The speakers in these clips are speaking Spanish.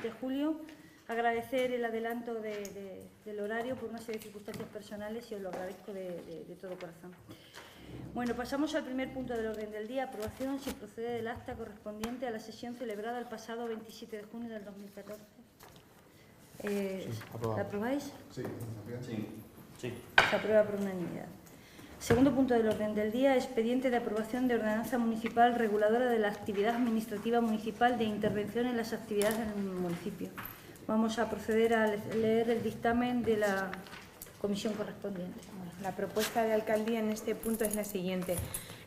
de julio. Agradecer el adelanto del horario por una serie de circunstancias personales y os lo agradezco de todo corazón. Bueno, pasamos al primer punto del orden del día, aprobación, si procede, del acta correspondiente a la sesión celebrada el pasado 27 de junio del 2014. ¿La aprobáis? Sí. Sí. Se aprueba por unanimidad. Segundo punto del orden del día, expediente de aprobación de ordenanza municipal reguladora de la actividad administrativa municipal de intervención en las actividades del municipio. Vamos a proceder a leer el dictamen de la comisión correspondiente. La propuesta de alcaldía en este punto es la siguiente.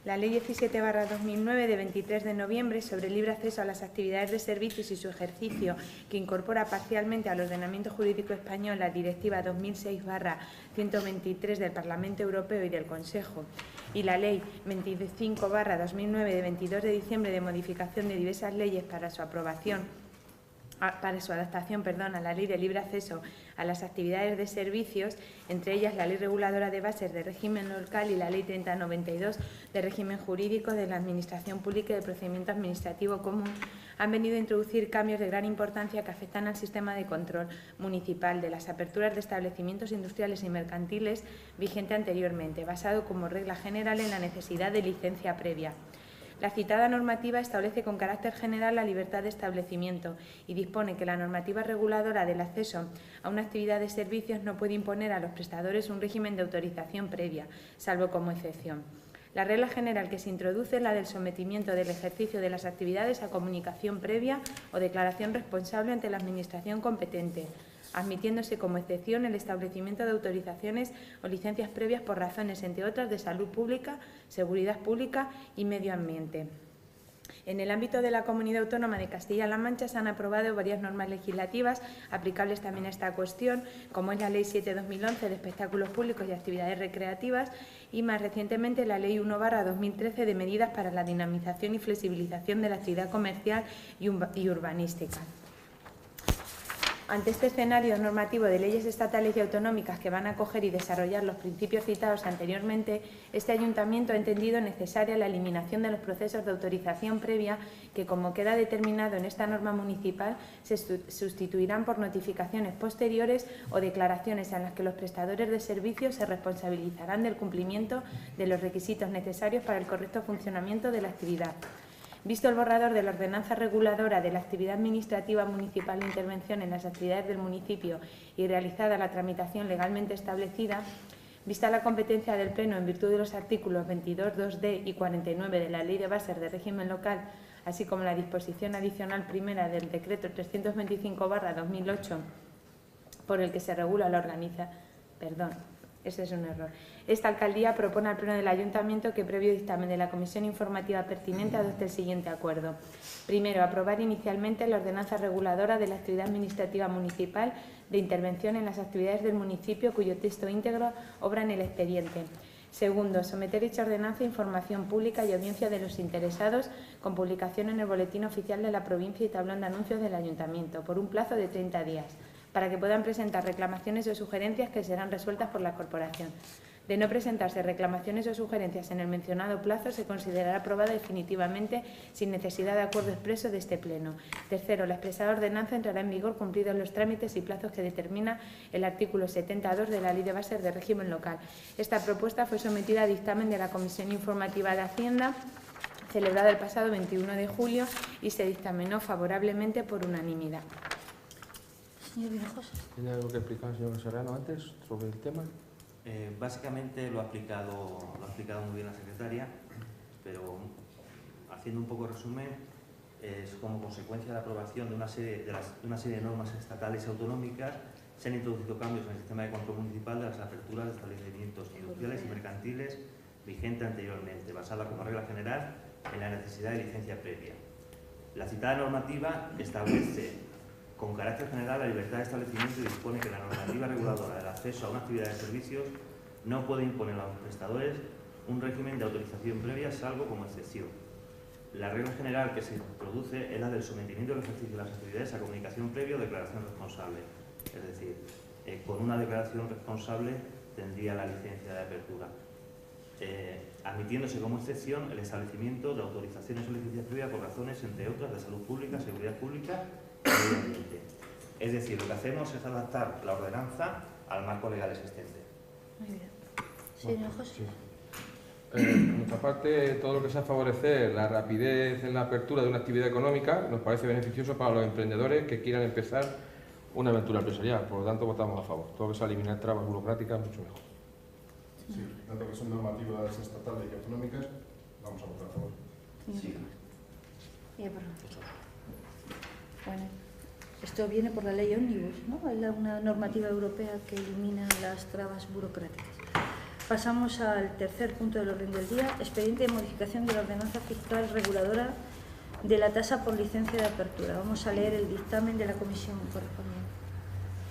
La Ley 17/2009 de 23 de noviembre sobre libre acceso a las actividades de servicios y su ejercicio, que incorpora parcialmente al ordenamiento jurídico español la Directiva 2006/123 del Parlamento Europeo y del Consejo, y la Ley 25/2009 de 22 de diciembre de modificación de diversas leyes para su adaptación a la Ley de Libre Acceso a las Actividades de Servicios, entre ellas la Ley Reguladora de Bases de Régimen Local y la Ley 3092 de Régimen Jurídico de la Administración Pública y de Procedimiento Administrativo Común, han venido a introducir cambios de gran importancia que afectan al sistema de control municipal de las aperturas de establecimientos industriales y mercantiles vigente anteriormente, basado como regla general en la necesidad de licencia previa. La citada normativa establece con carácter general la libertad de establecimiento y dispone que la normativa reguladora del acceso a una actividad de servicios no puede imponer a los prestadores un régimen de autorización previa, salvo como excepción. La regla general que se introduce es la del sometimiento del ejercicio de las actividades a comunicación previa o declaración responsable ante la Administración competente, admitiéndose como excepción el establecimiento de autorizaciones o licencias previas por razones, entre otras, de salud pública, seguridad pública y medio ambiente. En el ámbito de la Comunidad Autónoma de Castilla-La Mancha se han aprobado varias normas legislativas aplicables también a esta cuestión, como es la Ley 7/2011 de espectáculos públicos y actividades recreativas y, más recientemente, la Ley 1/2013 de medidas para la dinamización y flexibilización de la actividad comercial y urbanística. Ante este escenario normativo de leyes estatales y autonómicas que van a acoger y desarrollar los principios citados anteriormente, este Ayuntamiento ha entendido necesaria la eliminación de los procesos de autorización previa que, como queda determinado en esta norma municipal, se sustituirán por notificaciones posteriores o declaraciones en las que los prestadores de servicios se responsabilizarán del cumplimiento de los requisitos necesarios para el correcto funcionamiento de la actividad. Visto el borrador de la ordenanza reguladora de la actividad administrativa municipal de intervención en las actividades del municipio y realizada la tramitación legalmente establecida, vista la competencia del Pleno en virtud de los artículos 22, 2d y 49 de la Ley de Bases de Régimen Local, así como la disposición adicional primera del Decreto 325/2008, por el que se regula la Esta alcaldía propone al Pleno del Ayuntamiento que, previo dictamen de la Comisión Informativa pertinente, adopte el siguiente acuerdo. Primero, aprobar inicialmente la ordenanza reguladora de la actividad administrativa municipal de intervención en las actividades del municipio, cuyo texto íntegro obra en el expediente. Segundo, someter dicha ordenanza a información pública y audiencia de los interesados, con publicación en el Boletín Oficial de la provincia y tablón de anuncios del Ayuntamiento, por un plazo de 30 días, para que puedan presentar reclamaciones o sugerencias que serán resueltas por la Corporación. De no presentarse reclamaciones o sugerencias en el mencionado plazo, se considerará aprobada definitivamente sin necesidad de acuerdo expreso de este Pleno. Tercero, la expresada ordenanza entrará en vigor cumplidos los trámites y plazos que determina el artículo 72 de la Ley de Bases de Régimen Local. Esta propuesta fue sometida a dictamen de la Comisión Informativa de Hacienda, celebrada el pasado 21 de julio, y se dictaminó favorablemente por unanimidad. Señor Hinojosa. ¿Tiene algo que explicar el señor Serrano antes sobre el tema? Básicamente lo ha explicado muy bien la secretaria, pero haciendo un poco de resumen, es como consecuencia de la aprobación de una serie de normas estatales y autonómicas, se han introducido cambios en el sistema de control municipal de las aperturas de establecimientos industriales y mercantiles vigente anteriormente, basada como regla general en la necesidad de licencia previa. La citada normativa establece con carácter general la libertad de establecimiento y dispone que la normativa reguladora del acceso a una actividad de servicios no puede imponer a los prestadores un régimen de autorización previa, salvo como excepción. La regla general que se introduce es la del sometimiento del ejercicio de las actividades a comunicación previa o declaración responsable. Es decir, con una declaración responsable tendría la licencia de apertura. Admitiéndose como excepción el establecimiento de autorizaciones o licencias previas por razones, entre otras, de salud pública, seguridad pública medio ambiente. Es decir, lo que hacemos es adaptar la ordenanza al marco legal existente. Muy bien. Señor José. Sí. Por nuestra parte, todo lo que sea favorecer la rapidez en la apertura de una actividad económica nos parece beneficioso para los emprendedores que quieran empezar una aventura empresarial. Por lo tanto, votamos a favor. Todo lo que sea eliminar trabas burocráticas, mucho mejor. Sí, tanto que son normativas estatales y autonómicas, vamos a votar a favor. Sí. Bueno, esto viene por la ley Omnibus, ¿no? Es una normativa europea que elimina las trabas burocráticas. Pasamos al tercer punto del orden del día, expediente de modificación de la ordenanza fiscal reguladora de la tasa por licencia de apertura. Vamos a leer el dictamen de la comisión correspondiente.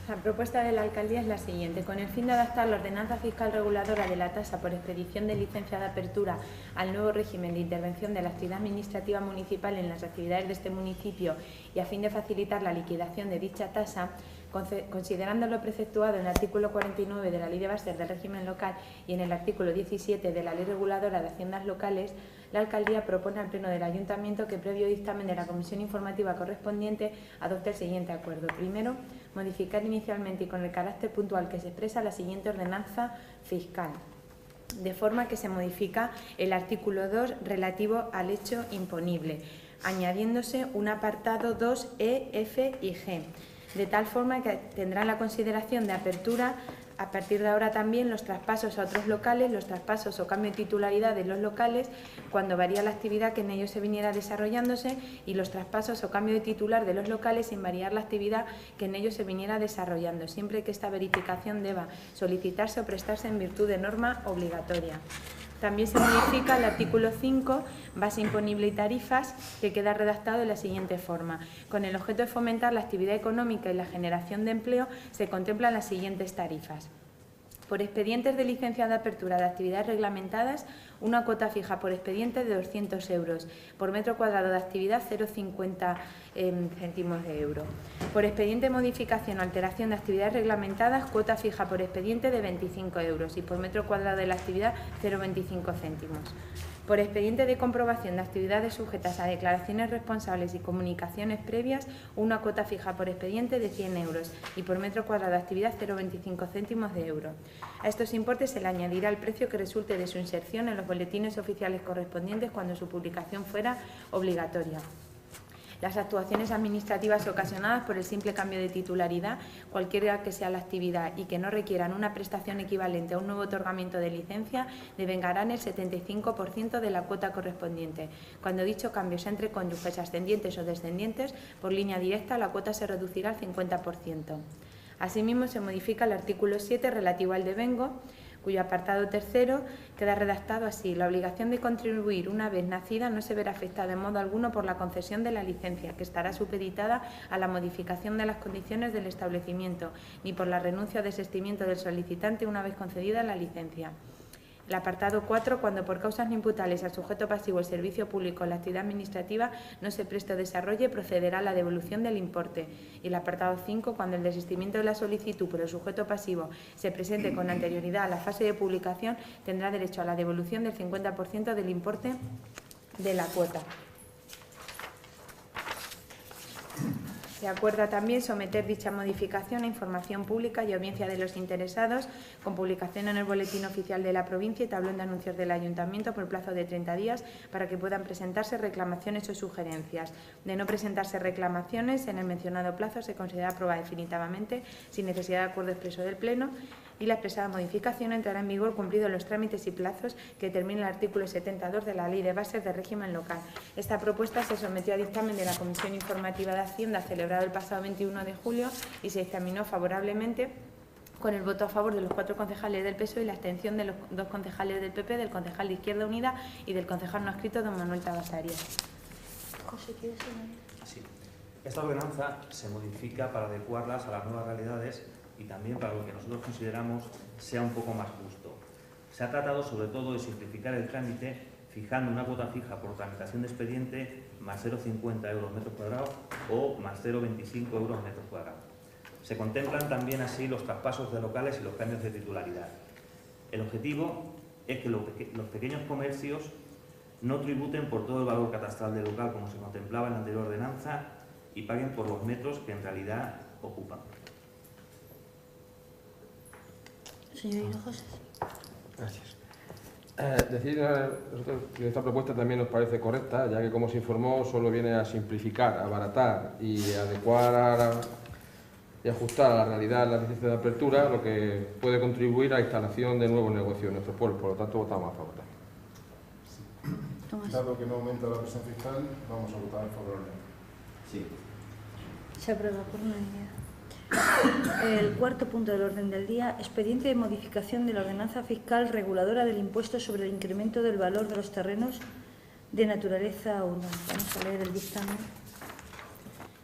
La propuesta de la alcaldía es la siguiente. Con el fin de adaptar la ordenanza fiscal reguladora de la tasa por expedición de licencia de apertura al nuevo régimen de intervención de la actividad administrativa municipal en las actividades de este municipio y a fin de facilitar la liquidación de dicha tasa, considerando lo preceptuado en el artículo 49 de la Ley de Bases del Régimen Local y en el artículo 17 de la Ley Reguladora de Haciendas Locales, la alcaldía propone al Pleno del Ayuntamiento que, previo dictamen de la comisión informativa correspondiente, adopte el siguiente acuerdo. Primero, modificar inicialmente y con el carácter puntual que se expresa la siguiente ordenanza fiscal, de forma que se modifica el artículo 2 relativo al hecho imponible, añadiéndose un apartado 2E, F y G, de tal forma que tendrán la consideración de apertura a partir de ahora también los traspasos a otros locales, los traspasos o cambio de titularidad de los locales cuando varía la actividad que en ellos se viniera desarrollándose y los traspasos o cambio de titular de los locales sin variar la actividad que en ellos se viniera desarrollando, siempre que esta verificación deba solicitarse o prestarse en virtud de norma obligatoria. También se modifica el artículo 5, base imponible y tarifas, que queda redactado de la siguiente forma. Con el objeto de fomentar la actividad económica y la generación de empleo, se contemplan las siguientes tarifas. Por expedientes de licencia de apertura de actividades reglamentadas, una cuota fija por expediente de 200 euros. Por metro cuadrado de actividad, 0,50 céntimos de euro. Por expediente de modificación o alteración de actividades reglamentadas, cuota fija por expediente de 25 euros. Y por metro cuadrado de la actividad, 0,25 céntimos. Por expediente de comprobación de actividades sujetas a declaraciones responsables y comunicaciones previas, una cuota fija por expediente de 100 euros y por metro cuadrado de actividad 0,25 céntimos de euro. A estos importes se le añadirá el precio que resulte de su inserción en los boletines oficiales correspondientes cuando su publicación fuera obligatoria. Las actuaciones administrativas ocasionadas por el simple cambio de titularidad, cualquiera que sea la actividad y que no requieran una prestación equivalente a un nuevo otorgamiento de licencia, devengarán el 75% de la cuota correspondiente. Cuando dicho cambio sea entre cónyuges ascendientes o descendientes, por línea directa la cuota se reducirá al 50%. Asimismo, se modifica el artículo 7 relativo al devengo, cuyo apartado tercero queda redactado así. La obligación de contribuir una vez nacida no se verá afectada en modo alguno por la concesión de la licencia, que estará supeditada a la modificación de las condiciones del establecimiento, ni por la renuncia o desistimiento del solicitante una vez concedida la licencia. El apartado 4, cuando por causas no imputables al sujeto pasivo el servicio público o la actividad administrativa no se preste o desarrolle, procederá a la devolución del importe. Y el apartado 5, cuando el desistimiento de la solicitud por el sujeto pasivo se presente con anterioridad a la fase de publicación, tendrá derecho a la devolución del 50% del importe de la cuota. Se acuerda también someter dicha modificación a información pública y audiencia de los interesados, con publicación en el Boletín Oficial de la Provincia y tablón de anuncios del Ayuntamiento por plazo de 30 días para que puedan presentarse reclamaciones o sugerencias. De no presentarse reclamaciones, en el mencionado plazo se considera aprobada definitivamente sin necesidad de acuerdo expreso del Pleno y la expresada modificación entrará en vigor cumplidos los trámites y plazos que determina el artículo 72 de la Ley de Bases de Régimen Local. Esta propuesta se sometió a dictamen de la Comisión Informativa de Hacienda celebrado el pasado 21 de julio y se dictaminó favorablemente con el voto a favor de los 4 concejales del PSOE y la abstención de los 2 concejales del PP, del concejal de Izquierda Unida y del concejal no adscrito don Manuel Tabasarias. José, ¿quieres añadir? Sí. Esta ordenanza se modifica para adecuarlas a las nuevas realidades y también para lo que nosotros consideramos sea un poco más justo. Se ha tratado sobre todo de simplificar el trámite fijando una cuota fija por tramitación de expediente más 0,50 euros metro cuadrado o más 0,25 euros metro cuadrado. Se contemplan también así los traspasos de locales y los cambios de titularidad. El objetivo es que los pequeños comercios no tributen por todo el valor catastral del local como se contemplaba en la anterior ordenanza y paguen por los metros que en realidad ocupan. Señor Hinojosa. Gracias. Nosotros que esta propuesta también nos parece correcta, ya que, como se informó, solo viene a simplificar, abaratar y adecuar y ajustar a la realidad las licencias de apertura, lo que puede contribuir a la instalación de nuevos negocios en nuestro pueblo. Por lo tanto, votamos a favor. Dado que no aumenta la presión fiscal, vamos a votar favorablemente. Sí. Se aprueba por unanimidad. El cuarto punto del orden del día, expediente de modificación de la ordenanza fiscal reguladora del impuesto sobre el incremento del valor de los terrenos de naturaleza urbana. Vamos a leer el dictamen.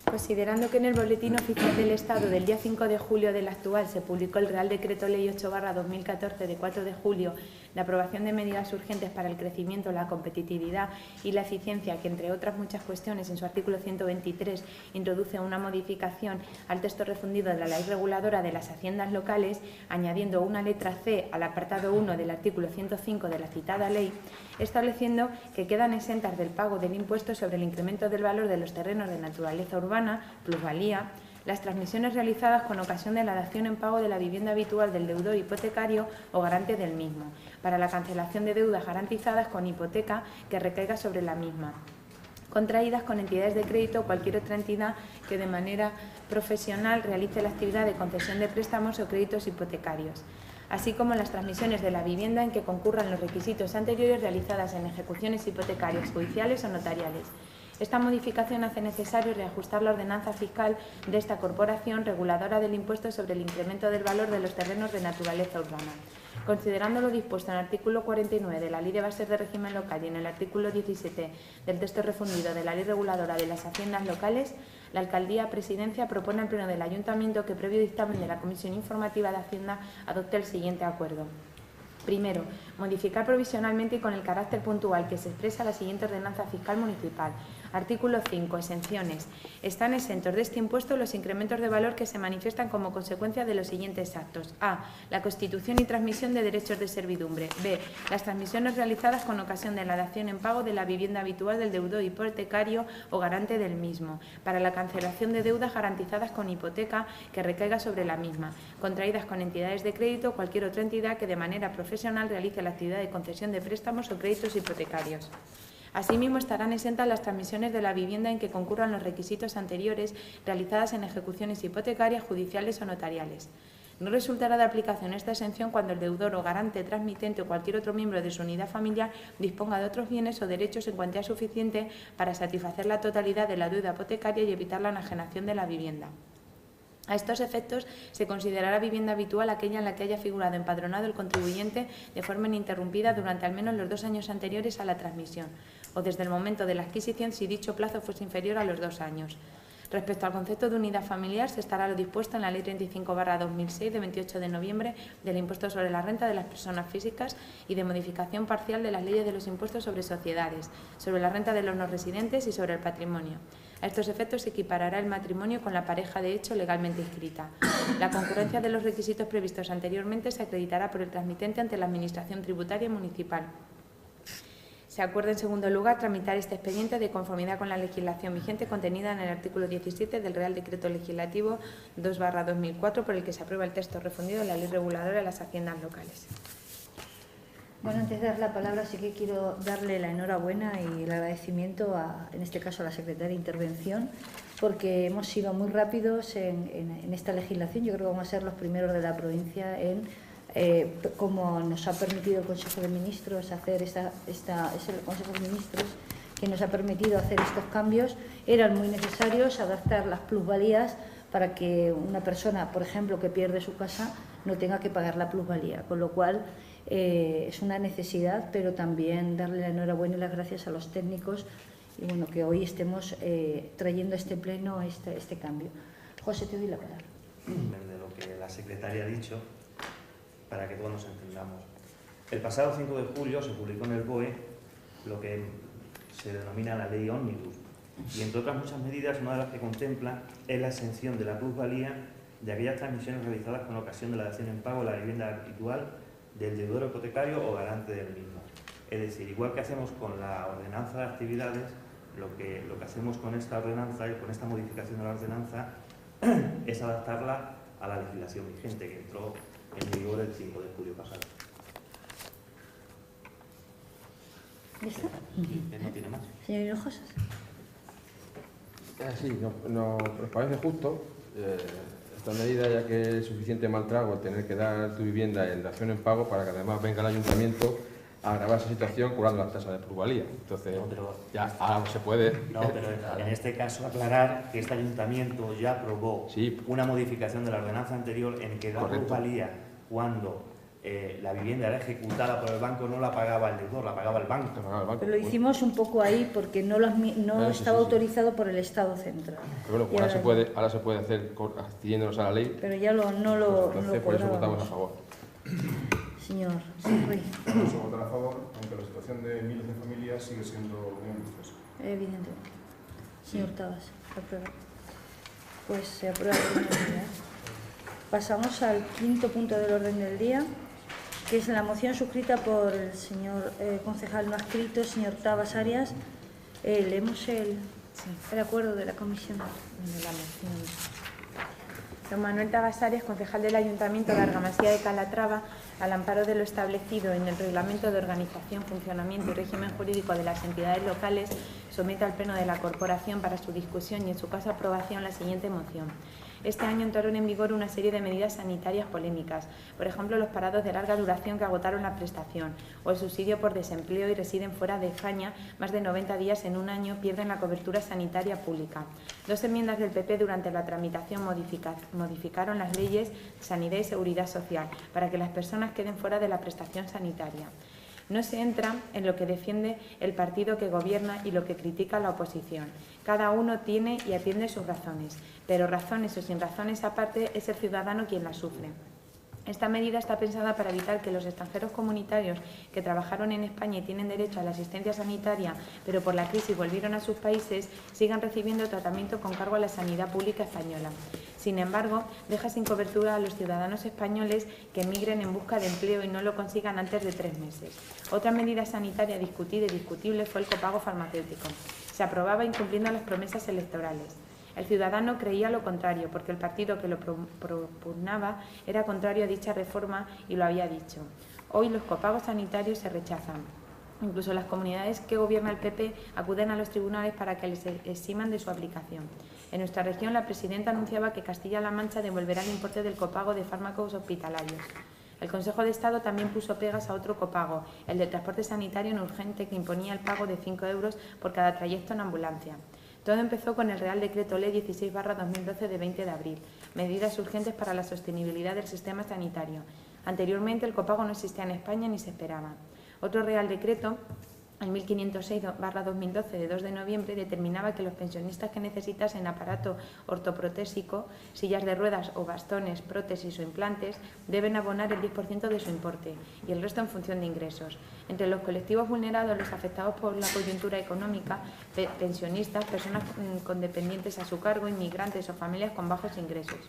Considerando que en el Boletín Oficial del Estado del día 5 de julio del actual se publicó el Real Decreto Ley 8/2014 de 4 de julio de aprobación de medidas urgentes para el crecimiento, la competitividad y la eficiencia, que entre otras muchas cuestiones en su artículo 123 introduce una modificación al texto refundido de la Ley Reguladora de las Haciendas Locales, añadiendo una letra C al apartado 1 del artículo 105 de la citada ley, estableciendo que quedan exentas del pago del impuesto sobre el incremento del valor de los terrenos de naturaleza urbana, plusvalía, las transmisiones realizadas con ocasión de la dación en pago de la vivienda habitual del deudor hipotecario o garante del mismo, para la cancelación de deudas garantizadas con hipoteca que recaiga sobre la misma, contraídas con entidades de crédito o cualquier otra entidad que de manera profesional realice la actividad de concesión de préstamos o créditos hipotecarios, así como las transmisiones de la vivienda en que concurran los requisitos anteriores realizadas en ejecuciones hipotecarias judiciales o notariales. Esta modificación hace necesario reajustar la ordenanza fiscal de esta corporación reguladora del impuesto sobre el incremento del valor de los terrenos de naturaleza urbana. Considerando lo dispuesto en el artículo 49 de la Ley de Bases de Régimen Local y en el artículo 17 del texto refundido de la Ley Reguladora de las Haciendas Locales, la Alcaldía Presidencia propone al Pleno del Ayuntamiento que, previo dictamen de la Comisión Informativa de Hacienda, adopte el siguiente acuerdo. Primero, modificar provisionalmente y con el carácter puntual que se expresa la siguiente ordenanza fiscal municipal. Artículo 5. Exenciones. Están exentos de este impuesto los incrementos de valor que se manifiestan como consecuencia de los siguientes actos. A. La constitución y transmisión de derechos de servidumbre. B. Las transmisiones realizadas con ocasión de la dación en pago de la vivienda habitual del deudor hipotecario o garante del mismo, para la cancelación de deudas garantizadas con hipoteca que recaiga sobre la misma, contraídas con entidades de crédito o cualquier otra entidad que de manera profesional realice la actividad de concesión de préstamos o créditos hipotecarios. Asimismo, estarán exentas las transmisiones de la vivienda en que concurran los requisitos anteriores realizadas en ejecuciones hipotecarias, judiciales o notariales. No resultará de aplicación esta exención cuando el deudor o garante, transmitente o cualquier otro miembro de su unidad familiar disponga de otros bienes o derechos en cuantía suficiente para satisfacer la totalidad de la deuda hipotecaria y evitar la enajenación de la vivienda. A estos efectos, se considerará vivienda habitual aquella en la que haya figurado empadronado el contribuyente de forma ininterrumpida durante al menos los 2 años anteriores a la transmisión, o desde el momento de la adquisición si dicho plazo fuese inferior a los 2 años. Respecto al concepto de unidad familiar, se estará lo dispuesto en la Ley 35/2006 de 28 de noviembre del impuesto sobre la renta de las personas físicas y de modificación parcial de las leyes de los impuestos sobre sociedades, sobre la renta de los no residentes y sobre el patrimonio. A estos efectos se equiparará el matrimonio con la pareja de hecho legalmente inscrita. La concurrencia de los requisitos previstos anteriormente se acreditará por el transmitente ante la Administración Tributaria Municipal. Se acuerda, en segundo lugar, tramitar este expediente de conformidad con la legislación vigente contenida en el artículo 17 del Real Decreto Legislativo 2/2004, por el que se aprueba el texto refundido de la Ley Reguladora de las Haciendas Locales. Bueno, antes de dar la palabra, sí que quiero darle la enhorabuena y el agradecimiento, en este caso a la secretaria de Intervención, porque hemos sido muy rápidos en esta legislación. Yo creo que vamos a ser los primeros de la provincia en como nos ha permitido el Consejo de Ministros hacer es el Consejo de Ministros que nos ha permitido hacer estos cambios. Eran muy necesarios adaptar las plusvalías para que una persona, por ejemplo, que pierde su casa, no tenga que pagar la plusvalía, con lo cual es una necesidad, pero también darle la enhorabuena y las gracias a los técnicos y bueno, que hoy estemos trayendo a este pleno este cambio. José, te doy la palabra. De lo que la secretaria ha dicho, para que todos nos entendamos. El pasado 5 de julio se publicó en el BOE lo que se denomina la Ley Ómnibus, y entre otras muchas medidas, una de las que contempla es la exención de la plusvalía de aquellas transmisiones realizadas con ocasión de la dación en pago de la vivienda habitual del deudor hipotecario o garante del mismo. Es decir, igual que hacemos con la ordenanza de actividades, Lo que hacemos con esta ordenanza y con esta modificación de la ordenanza es adaptarla a la legislación vigente que entró en vigor el 5 de julio pasado. ¿Listo? No tiene más. Señor Hinojosa. Sí, nos parece justo esta medida, ya que es suficiente mal trago el tener que dar tu vivienda en dación en pago para que además venga el ayuntamiento a agravar esa situación cobrando las tasas de plusvalía. Entonces, ya ahora se puede... No, pero en este caso aclarar que este ayuntamiento ya aprobó una modificación de la ordenanza anterior en que la plusvalía, cuando la vivienda era ejecutada por el banco, no la pagaba el deudor, la pagaba el banco. Pero lo hicimos un poco ahí porque no estaba autorizado por el Estado central. Pero bueno, ahora se puede hacer accediéndonos a la ley. Pero ya no lo entonces, por eso votamos a favor. Señor Ruiz. Vamos a votar a favor, aunque la situación de miles de familias sigue siendo muy ambiciosa. Evidentemente. Señor Tabas, aprueba. Pues se aprueba la medida. Pasamos al quinto punto del orden del día, que es la moción suscrita por el señor concejal no adscrito, señor Tabas Arias. Leemos el acuerdo de la comisión. De la moción. Don Manuel Tabas Arias, concejal del Ayuntamiento de Argamasía de Calatrava, al amparo de lo establecido en el Reglamento de Organización, Funcionamiento y Régimen Jurídico de las Entidades Locales, somete al Pleno de la Corporación para su discusión y, en su caso, aprobación la siguiente moción. Este año entraron en vigor una serie de medidas sanitarias polémicas, por ejemplo, los parados de larga duración que agotaron la prestación, o el subsidio por desempleo y residen fuera de España más de 90 días en un año pierden la cobertura sanitaria pública. Dos enmiendas del PP durante la tramitación modificaron las leyes de Sanidad y Seguridad Social para que las personas queden fuera de la prestación sanitaria. No se entra en lo que defiende el partido que gobierna y lo que critica la oposición. Cada uno tiene y atiende sus razones, pero razones o sin razones aparte es el ciudadano quien las sufre. Esta medida está pensada para evitar que los extranjeros comunitarios que trabajaron en España y tienen derecho a la asistencia sanitaria, pero por la crisis volvieron a sus países, sigan recibiendo tratamiento con cargo a la sanidad pública española. Sin embargo, deja sin cobertura a los ciudadanos españoles que emigren en busca de empleo y no lo consigan antes de 3 meses. Otra medida sanitaria discutida y discutible fue el copago farmacéutico. Se aprobaba incumpliendo las promesas electorales. El ciudadano creía lo contrario, porque el partido que lo propugnaba era contrario a dicha reforma y lo había dicho. Hoy los copagos sanitarios se rechazan. Incluso las comunidades que gobierna el PP acuden a los tribunales para que les eximan de su aplicación. En nuestra región, la presidenta anunciaba que Castilla-La Mancha devolverá el importe del copago de fármacos hospitalarios. El Consejo de Estado también puso pegas a otro copago, el de transporte sanitario no urgente, que imponía el pago de 5 euros por cada trayecto en ambulancia. Todo empezó con el Real Decreto Ley 16/2012 de 20 de abril, medidas urgentes para la sostenibilidad del sistema sanitario. Anteriormente el copago no existía en España ni se esperaba. Otro Real Decreto, el 1506/2012 de 2 de noviembre, determinaba que los pensionistas que necesitasen aparato ortoprotésico, sillas de ruedas o bastones, prótesis o implantes, deben abonar el 10% de su importe y el resto en función de ingresos. Entre los colectivos vulnerados, los afectados por la coyuntura económica, pensionistas, personas con dependientes a su cargo, inmigrantes o familias con bajos ingresos.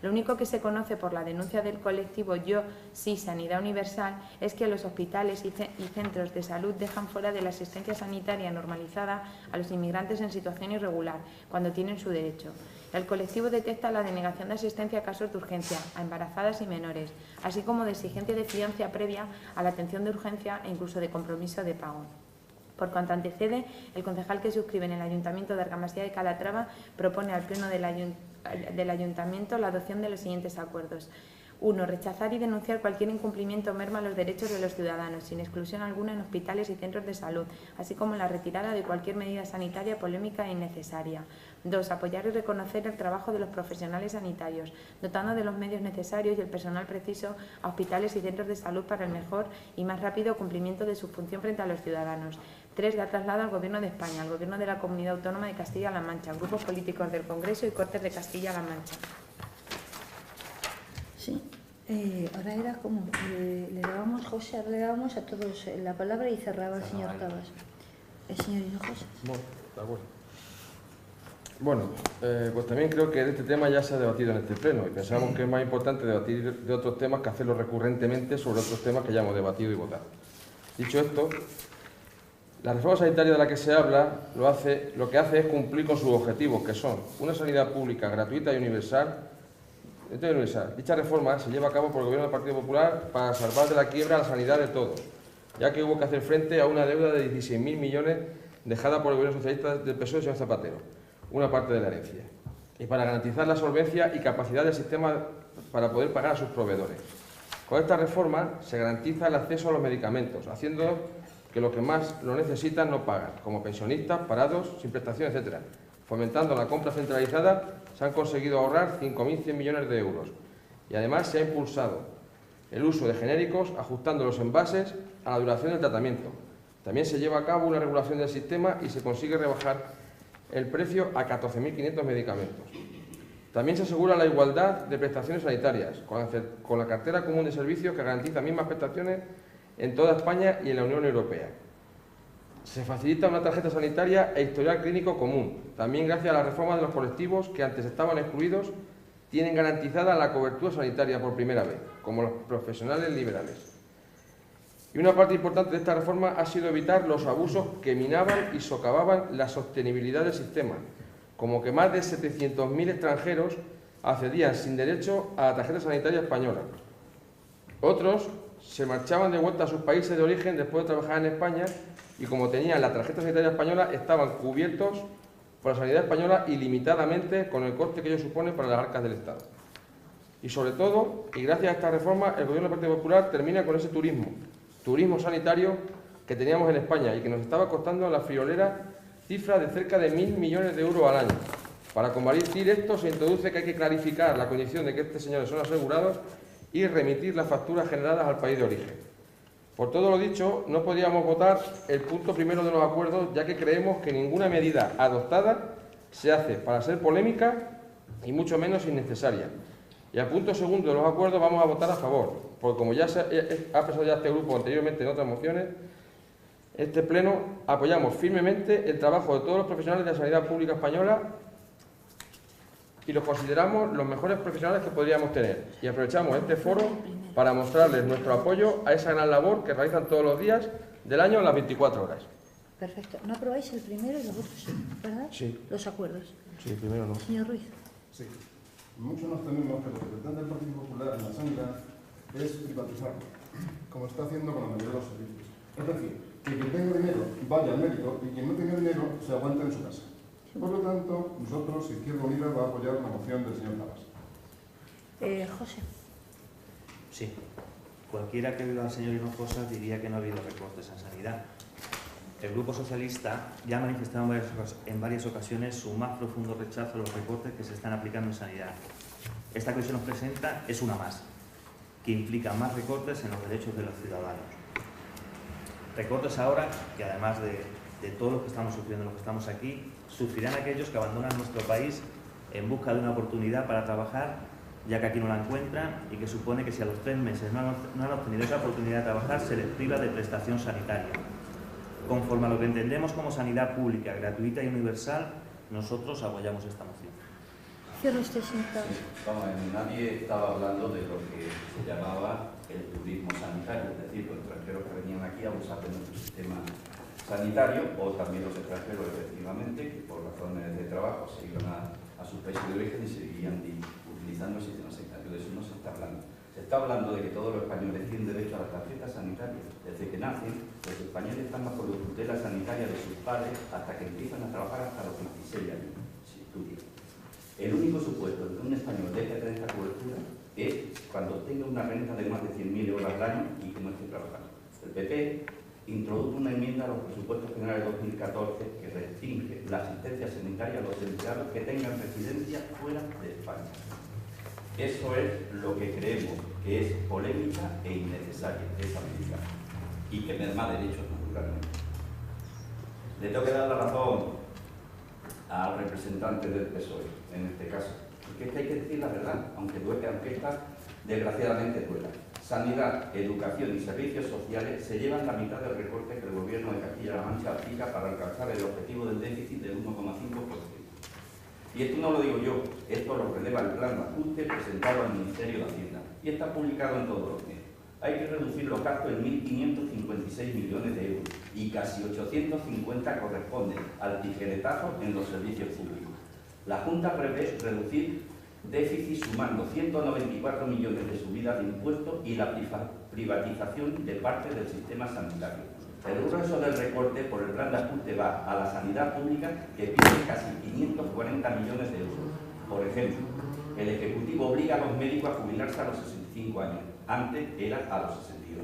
Lo único que se conoce por la denuncia del colectivo Yo Sí Sanidad Universal es que los hospitales y centros de salud dejan fuera de la asistencia sanitaria normalizada a los inmigrantes en situación irregular, cuando tienen su derecho. El colectivo detecta la denegación de asistencia a casos de urgencia, a embarazadas y menores, así como de exigencia de fianza previa a la atención de urgencia e incluso de compromiso de pago. Por cuanto antecede, el concejal que suscribe en el Ayuntamiento de Argamasía de Calatrava propone al Pleno del Ayuntamiento la adopción de los siguientes acuerdos. 1. Rechazar y denunciar cualquier incumplimiento o merma a los derechos de los ciudadanos, sin exclusión alguna en hospitales y centros de salud, así como la retirada de cualquier medida sanitaria polémica e innecesaria. 2. Apoyar y reconocer el trabajo de los profesionales sanitarios, dotando de los medios necesarios y el personal preciso a hospitales y centros de salud para el mejor y más rápido cumplimiento de su función frente a los ciudadanos. 3. Da traslado al Gobierno de España, al Gobierno de la Comunidad Autónoma de Castilla-La Mancha, grupos políticos del Congreso y Cortes de Castilla-La Mancha. Sí, ahora era como, le dábamos, José, le dábamos a todos la palabra y cerraba el señor Tabas. El señor Hinojosa. Bueno, de acuerdo. Bueno, pues también creo que este tema ya se ha debatido en este pleno y pensamos que es más importante debatir de otros temas que hacerlo recurrentemente sobre otros temas que ya hemos debatido y votado. Dicho esto, La reforma sanitaria de la que se habla lo que hace es cumplir con sus objetivos, que son una sanidad pública, gratuita y universal. Dicha reforma se lleva a cabo por el Gobierno del Partido Popular para salvar de la quiebra la sanidad de todos, ya que hubo que hacer frente a una deuda de 16.000 millones dejada por el Gobierno socialista del PSOE del señor Zapatero, una parte de la herencia, y para garantizar la solvencia y capacidad del sistema para poder pagar a sus proveedores. Con esta reforma se garantiza el acceso a los medicamentos, haciendo que los que más lo necesitan no pagan, como pensionistas, parados, sin prestación, etc. Fomentando la compra centralizada, se han conseguido ahorrar 5.100 millones de euros. Y además se ha impulsado el uso de genéricos, ajustando los envases a la duración del tratamiento. También se lleva a cabo una regulación del sistema y se consigue rebajar el precio a 14.500 medicamentos. También se asegura la igualdad de prestaciones sanitarias, con la cartera común de servicios que garantiza mismas prestaciones en toda España y en la Unión Europea. Se facilita una tarjeta sanitaria e historial clínico común. También gracias a la reforma de los colectivos que antes estaban excluidos, tienen garantizada la cobertura sanitaria por primera vez, como los profesionales liberales. Y una parte importante de esta reforma ha sido evitar los abusos que minaban y socavaban la sostenibilidad del sistema, como que más de 700.000 extranjeros accedían sin derecho a la tarjeta sanitaria española. Otros se marchaban de vuelta a sus países de origen después de trabajar en España y como tenían la tarjeta sanitaria española estaban cubiertos por la sanidad española ilimitadamente con el coste que ello supone para las arcas del Estado. Y sobre todo, y gracias a esta reforma, el Gobierno del Partido Popular termina con ese turismo sanitario que teníamos en España y que nos estaba costando la friolera cifra de cerca de 1.000 millones de euros al año. Para combatir esto se introduce que hay que clarificar la condición de que estos señores son asegurados y remitir las facturas generadas al país de origen. Por todo lo dicho, no podíamos votar el punto primero de los acuerdos, ya que creemos que ninguna medida adoptada se hace para ser polémica y mucho menos innecesaria. Y al punto segundo de los acuerdos vamos a votar a favor, porque como ya ha expresado ya este grupo anteriormente en otras mociones, este Pleno apoyamos firmemente el trabajo de todos los profesionales de la sanidad pública española y los consideramos los mejores profesionales que podríamos tener. Y aprovechamos este foro para mostrarles nuestro apoyo a esa gran labor que realizan todos los días del año a las 24 horas. Perfecto. ¿No aprobáis el primero y los otros sí, verdad? Sí. Los acuerdos. Sí, primero no. Señor Ruiz. Sí. Muchos nos tememos que lo que pretende el Partido Popular en la sanidad es privatizarlo, como está haciendo con la mayoría de los servicios. Es decir, que quien tenga dinero vaya al médico y quien no tenga dinero se aguante en su casa. Por lo tanto, nosotros, Izquierda Unida, va a apoyar la moción del señor Navas. José. Sí. Cualquiera que oiga al señor Hinojosa diría que no ha habido recortes en sanidad. El Grupo Socialista ya ha manifestado en varias ocasiones su más profundo rechazo a los recortes que se están aplicando en sanidad. Esta que se nos presenta es una más, que implica más recortes en los derechos de los ciudadanos. Recortes ahora que además de todo lo que estamos sufriendo, los que estamos aquí, sufrirán aquellos que abandonan nuestro país en busca de una oportunidad para trabajar, ya que aquí no la encuentran y que supone que si a los 3 meses no han obtenido esa oportunidad de trabajar, se les priva de prestación sanitaria. Conforme a lo que entendemos como sanidad pública, gratuita y universal, nosotros apoyamos esta moción. Cierro este sentado. Vamos, nadie estaba hablando de lo que se llamaba el turismo sanitario, es decir, los extranjeros que venían aquí a usar de nuestro sistema sanitario, o también los extranjeros, efectivamente, que por razones de trabajo se iban a sus países de origen y seguían utilizando el sistema sanitario. De eso no se está hablando. Se está hablando de que todos los españoles tienen derecho a la tarjeta sanitaria. Desde que nacen, los españoles están bajo la tutela sanitaria de sus padres hasta que empiezan a trabajar hasta los 26 años, si estudian. El único supuesto de que un español deje de tener esta cobertura es cuando tenga una renta de más de 100.000 euros al año y que no esté trabajando. El PP introdujo una enmienda a los presupuestos generales de 2014 que restringe la asistencia sanitaria a los empleados que tengan residencia fuera de España. Eso es lo que creemos que es polémica e innecesaria esa medida y que merma derechos, naturalmente. Le tengo que dar la razón al representante del PSOE, en este caso, porque es que hay que decir la verdad, aunque esta desgraciadamente duela. Sanidad, educación y servicios sociales se llevan la mitad del recorte que el Gobierno de Castilla-La Mancha aplica para alcanzar el objetivo del déficit del 1,5%. Y esto no lo digo yo, esto lo releva el plan de ajuste presentado al Ministerio de Hacienda y está publicado en todos los medios. Hay que reducir los gastos en 1.556 millones de euros y casi 850 corresponden al tijeretazo en los servicios públicos. La Junta prevé reducir déficit sumando 194 millones de subidas de impuestos y la privatización de parte del sistema sanitario. El grueso del recorte por el plan de ajuste va a la sanidad pública, que pide casi 540 millones de euros. Por ejemplo, el Ejecutivo obliga a los médicos a jubilarse a los 65 años, antes era a los 68.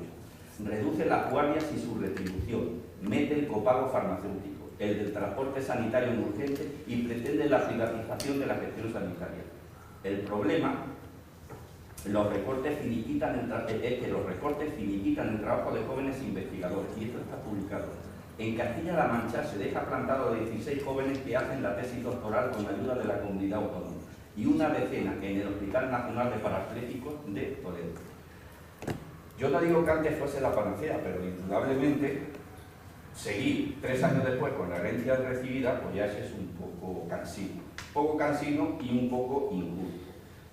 Reduce las guardias y su retribución, mete el copago farmacéutico, el del transporte sanitario en urgente y pretende la privatización de la gestión sanitaria. El problema es que los recortes finiquitan el trabajo de jóvenes investigadores, y esto está publicado. En Castilla-La Mancha se deja plantado a 16 jóvenes que hacen la tesis doctoral con ayuda de la comunidad autónoma y una decena en el Hospital Nacional de Parapléjicos de Toledo. Yo no digo que antes fuese la panacea, pero indudablemente seguir 3 años después con la herencia recibida, pues ya es un poco cansino y un poco injusto.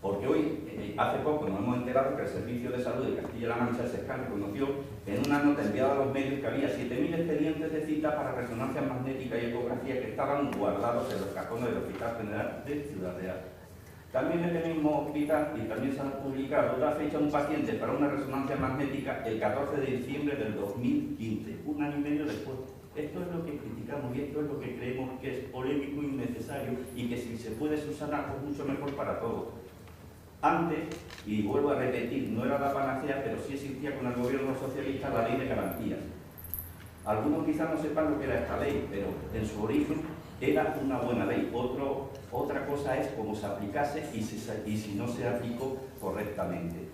Porque hoy, hace poco nos hemos enterado que el Servicio de Salud de Castilla-La Mancha, el SESCAN, reconoció en una nota enviada a los medios que había 7.000 expedientes de cita para resonancia magnética y ecografía que estaban guardados en los cajones del Hospital General de Ciudad Real. También en el mismo hospital, y también se ha publicado la fecha de un paciente para una resonancia magnética el 14 de diciembre del 2015, 1 año y medio después. Esto es lo que criticamos y esto es lo que creemos que es polémico y innecesario y que si se puede subsanar, pues mucho mejor para todos. Antes, y vuelvo a repetir, no era la panacea, pero sí existía con el gobierno socialista la ley de garantías. Algunos quizás no sepan lo que era esta ley, pero en su origen era una buena ley. Otra cosa es cómo se aplicase y si no se aplicó correctamente.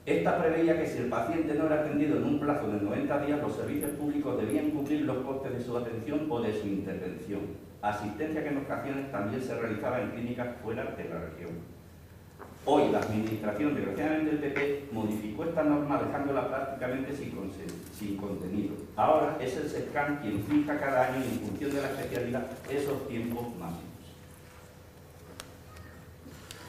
Esta preveía que si el paciente no era atendido en un plazo de 90 días, los servicios públicos debían cubrir los costes de su atención o de su intervención. Asistencia que en ocasiones también se realizaba en clínicas fuera de la región. Hoy la Administración, desgraciadamente el PP, modificó esta norma dejándola prácticamente sin contenido. Ahora es el SESCAN quien fija cada año, en función de la especialidad, esos tiempos máximos.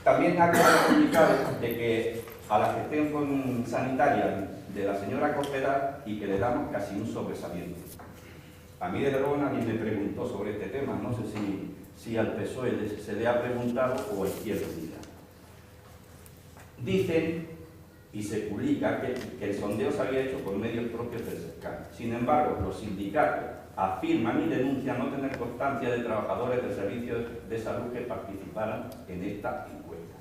También ha quedado comunicado de que a la gestión sanitaria de la señora Cospedal y que le damos casi un sobresaliente. A mí, desde luego, nadie me preguntó sobre este tema. No sé si al PSOE se le ha preguntado o a Izquierda Unida. Dicen, y se publica, que el sondeo se había hecho por medios propios del SESCAN. Sin embargo, los sindicatos afirman y denuncian no tener constancia de trabajadores del servicio de salud que participaran en esta encuesta.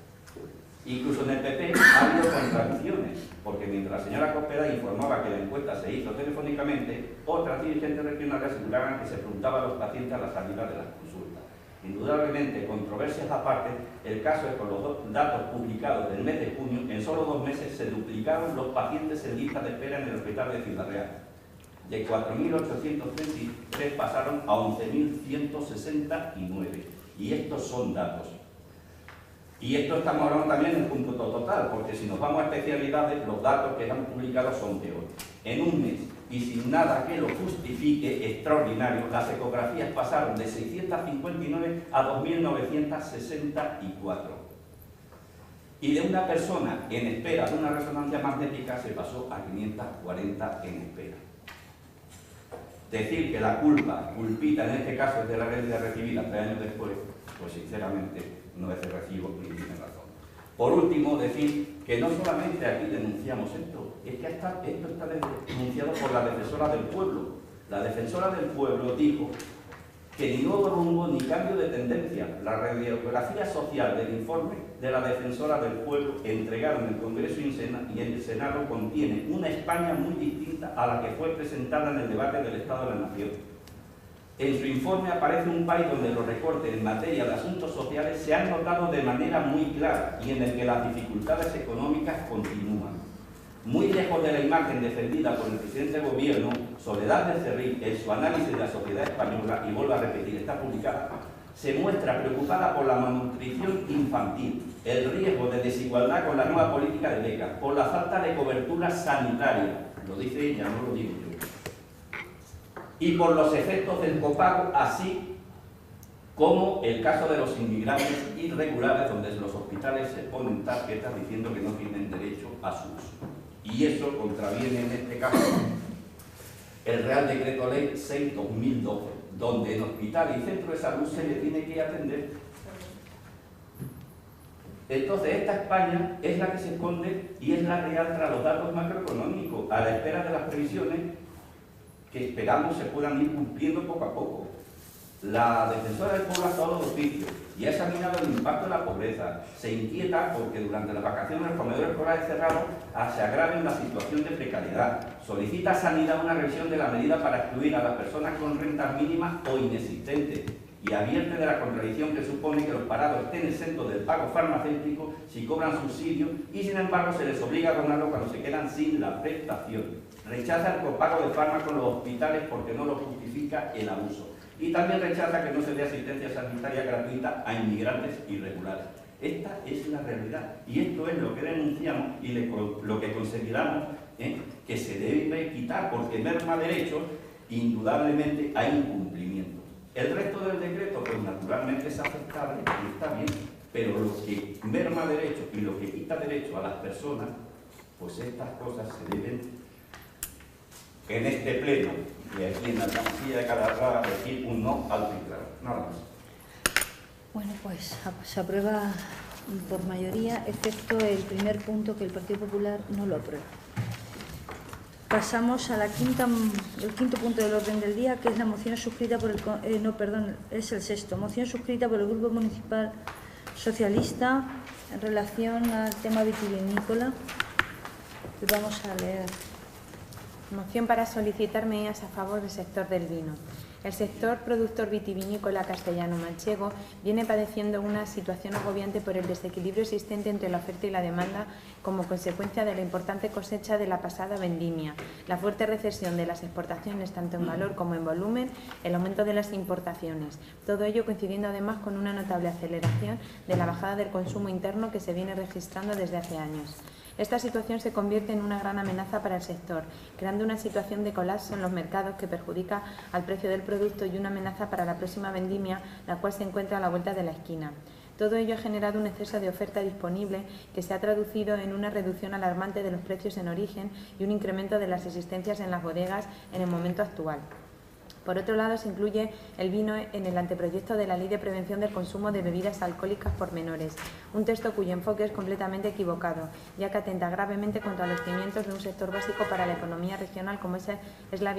Incluso en el PP ha habido contradicciones, porque mientras la señora Cospedal informaba que la encuesta se hizo telefónicamente, otras dirigentes regionales aseguraban que se preguntaba a los pacientes a la salida de las consultas. Indudablemente, controversias aparte, el caso es que con los datos publicados del mes de junio, en solo 2 meses se duplicaron los pacientes en lista de espera en el Hospital de Ciudad Real. De 4.833 pasaron a 11.169. Y estos son datos. Y esto estamos hablando también en cómputo total, porque si nos vamos a especialidades, los datos que han publicado son peores. En un mes, y sin nada que lo justifique, extraordinario, las ecografías pasaron de 659 a 2.964. Y de una persona en espera de una resonancia magnética se pasó a 540 en espera. Decir que la culpita en este caso es de la herencia recibida 3 años después, pues sinceramente no es de recibo ni tiene razón. Por último, decir que no solamente aquí denunciamos esto, es que esto está denunciado por la Defensora del Pueblo. La Defensora del Pueblo dijo que ni nuevo rumbo ni cambio de tendencia. La radiografía social del informe de la Defensora del Pueblo entregado en el Congreso y en el Senado contiene una España muy distinta a la que fue presentada en el debate del Estado de la Nación. En su informe aparece un país donde los recortes en materia de asuntos sociales se han notado de manera muy clara y en el que las dificultades económicas continúan. Muy lejos de la imagen defendida por el presidente del Gobierno, Soledad Becerril, en su análisis de la sociedad española, y vuelvo a repetir, está publicada, se muestra preocupada por la malnutrición infantil, el riesgo de desigualdad con la nueva política de becas, por la falta de cobertura sanitaria, lo dice ella, no lo digo yo, y por los efectos del copago, así como el caso de los inmigrantes irregulares, donde los hospitales se ponen tarjetas diciendo que no tienen derecho a su uso. Y eso contraviene en este caso el Real Decreto Ley 6/2012, donde en hospital y centro de salud se le tiene que atender. Entonces, esta España es la que se esconde y es la real tras los datos macroeconómicos, a la espera de las previsiones que esperamos se puedan ir cumpliendo poco a poco. La defensora del pueblo ha estado de oficio y ha examinado el impacto de la pobreza. Se inquieta porque durante las vacaciones los comedores escolares cerrados se agrave la situación de precariedad. Solicita a Sanidad una revisión de la medida para excluir a las personas con rentas mínimas o inexistentes y advierte de la contradicción que supone que los parados estén exentos del pago farmacéutico si cobran subsidio y sin embargo se les obliga a donarlo cuando se quedan sin la prestación. Rechaza el copago de fármacos en los hospitales porque no lo justifica el abuso. Y también rechaza que no se dé asistencia sanitaria gratuita a inmigrantes irregulares. Esta es la realidad y esto es lo que denunciamos y lo que consideramos que se debe quitar porque merma derechos, indudablemente hay incumplimientos. El resto del decreto, pues naturalmente es aceptable y está bien, pero lo que merma derechos y lo que quita derechos a las personas, pues estas cosas se deben en este pleno y aquí en la Cancillería de Calatrava decir un no alto y claro. Nada más. Bueno, pues se aprueba por mayoría, excepto el primer punto que el Partido Popular no lo aprueba. Pasamos a el quinto punto del orden del día, que es la moción suscrita por es el sexto. Moción suscrita por el Grupo Municipal Socialista en relación al tema vitivinícola. Y vamos a leer. Moción para solicitar medidas a favor del sector del vino. El sector productor vitivinícola castellano-manchego viene padeciendo una situación agobiante por el desequilibrio existente entre la oferta y la demanda como consecuencia de la importante cosecha de la pasada vendimia, la fuerte recesión de las exportaciones tanto en valor como en volumen, el aumento de las importaciones. Todo ello coincidiendo además con una notable aceleración de la bajada del consumo interno que se viene registrando desde hace años. Esta situación se convierte en una gran amenaza para el sector, creando una situación de colapso en los mercados que perjudica al precio del producto y una amenaza para la próxima vendimia, la cual se encuentra a la vuelta de la esquina. Todo ello ha generado un exceso de oferta disponible que se ha traducido en una reducción alarmante de los precios en origen y un incremento de las existencias en las bodegas en el momento actual. Por otro lado, se incluye el vino en el anteproyecto de la Ley de Prevención del Consumo de Bebidas Alcohólicas por Menores, un texto cuyo enfoque es completamente equivocado, ya que atenta gravemente contra los cimientos de un sector básico para la economía regional como es la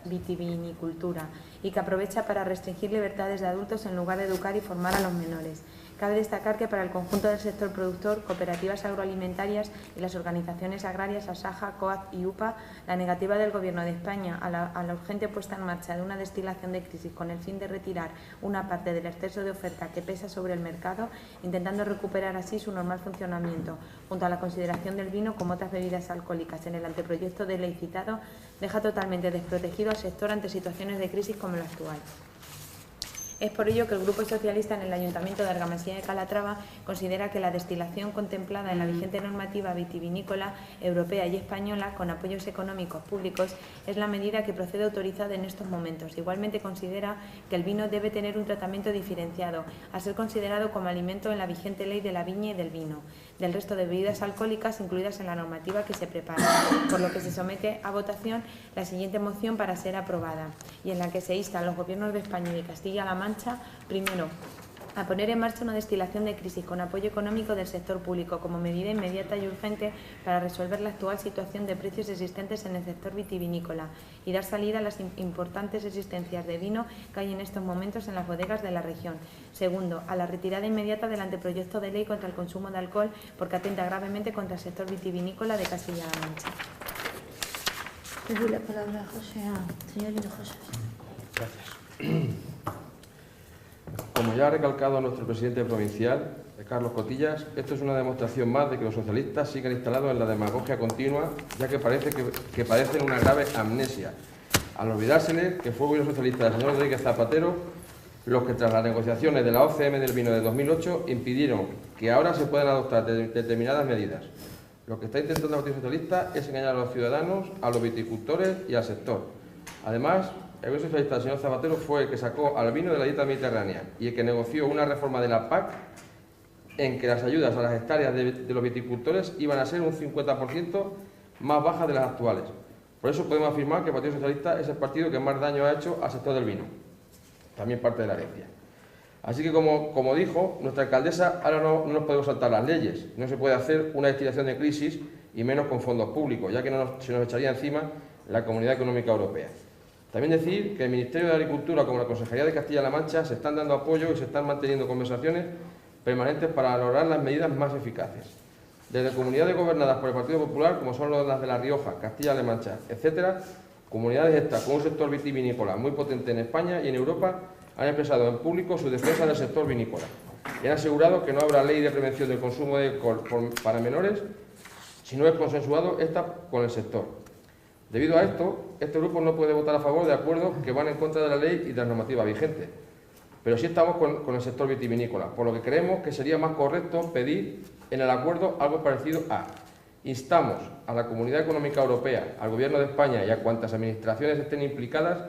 vitivinicultura, y que aprovecha para restringir libertades de adultos en lugar de educar y formar a los menores. Cabe destacar que para el conjunto del sector productor, cooperativas agroalimentarias y las organizaciones agrarias ASAJA, COAG y UPA, la negativa del Gobierno de España a la urgente puesta en marcha de una destilación de crisis con el fin de retirar una parte del exceso de oferta que pesa sobre el mercado, intentando recuperar así su normal funcionamiento, junto a la consideración del vino como otras bebidas alcohólicas en el anteproyecto de ley citado, deja totalmente desprotegido al sector ante situaciones de crisis como la actual. Es por ello que el Grupo Socialista en el Ayuntamiento de Argamasilla de Calatrava considera que la destilación contemplada en la vigente normativa vitivinícola europea y española con apoyos económicos públicos es la medida que procede autorizada en estos momentos. Igualmente considera que el vino debe tener un tratamiento diferenciado, a ser considerado como alimento en la vigente ley de la viña y del vino, del resto de bebidas alcohólicas incluidas en la normativa que se prepara, por lo que se somete a votación la siguiente moción para ser aprobada, y en la que se insta a los gobiernos de España y de Castilla-La Mancha, primero, a poner en marcha una destilación de crisis con apoyo económico del sector público como medida inmediata y urgente para resolver la actual situación de precios existentes en el sector vitivinícola y dar salida a las importantes existencias de vino que hay en estos momentos en las bodegas de la región. Segundo, a la retirada inmediata del anteproyecto de ley contra el consumo de alcohol porque atenta gravemente contra el sector vitivinícola de Castilla-La Mancha. Le doy la palabra a señor Hinojosa. Gracias. Como ya ha recalcado nuestro presidente provincial, Carlos Cotillas, esto es una demostración más de que los socialistas siguen instalados en la demagogia continua, ya que parece que padecen una grave amnesia, al olvidársele que fue el gobierno socialista del señor Rodríguez Zapatero los que tras las negociaciones de la OCM del vino de 2008 impidieron que ahora se puedan adoptar determinadas medidas. Lo que está intentando el Partido Socialista es engañar a los ciudadanos, a los viticultores y al sector. Además, el gobierno socialista del señor Zapatero fue el que sacó al vino de la dieta mediterránea y el que negoció una reforma de la PAC en que las ayudas a las hectáreas de los viticultores iban a ser un 50% más bajas de las actuales. Por eso podemos afirmar que el Partido Socialista es el partido que más daño ha hecho al sector del vino, también parte de la herencia. Así que, como dijo nuestra alcaldesa, ahora no nos podemos saltar las leyes, no se puede hacer una destilación de crisis y menos con fondos públicos, ya que se nos echaría encima la Comunidad Económica Europea. También decir que el Ministerio de Agricultura como la Consejería de Castilla-La Mancha se están dando apoyo y se están manteniendo conversaciones permanentes para lograr las medidas más eficaces. Desde comunidades gobernadas por el Partido Popular, como son las de La Rioja, Castilla-La Mancha, etcétera, comunidades estas con un sector vitivinícola muy potente en España y en Europa han expresado en público su defensa del sector vinícola y han asegurado que no habrá ley de prevención del consumo de alcohol para menores si no es consensuado esta con el sector. Debido a esto, este grupo no puede votar a favor de acuerdos que van en contra de la ley y de las normativas vigentes, pero sí estamos con el sector vitivinícola, por lo que creemos que sería más correcto pedir en el acuerdo algo parecido a: instamos a la Comunidad Económica Europea, al Gobierno de España y a cuantas administraciones estén implicadas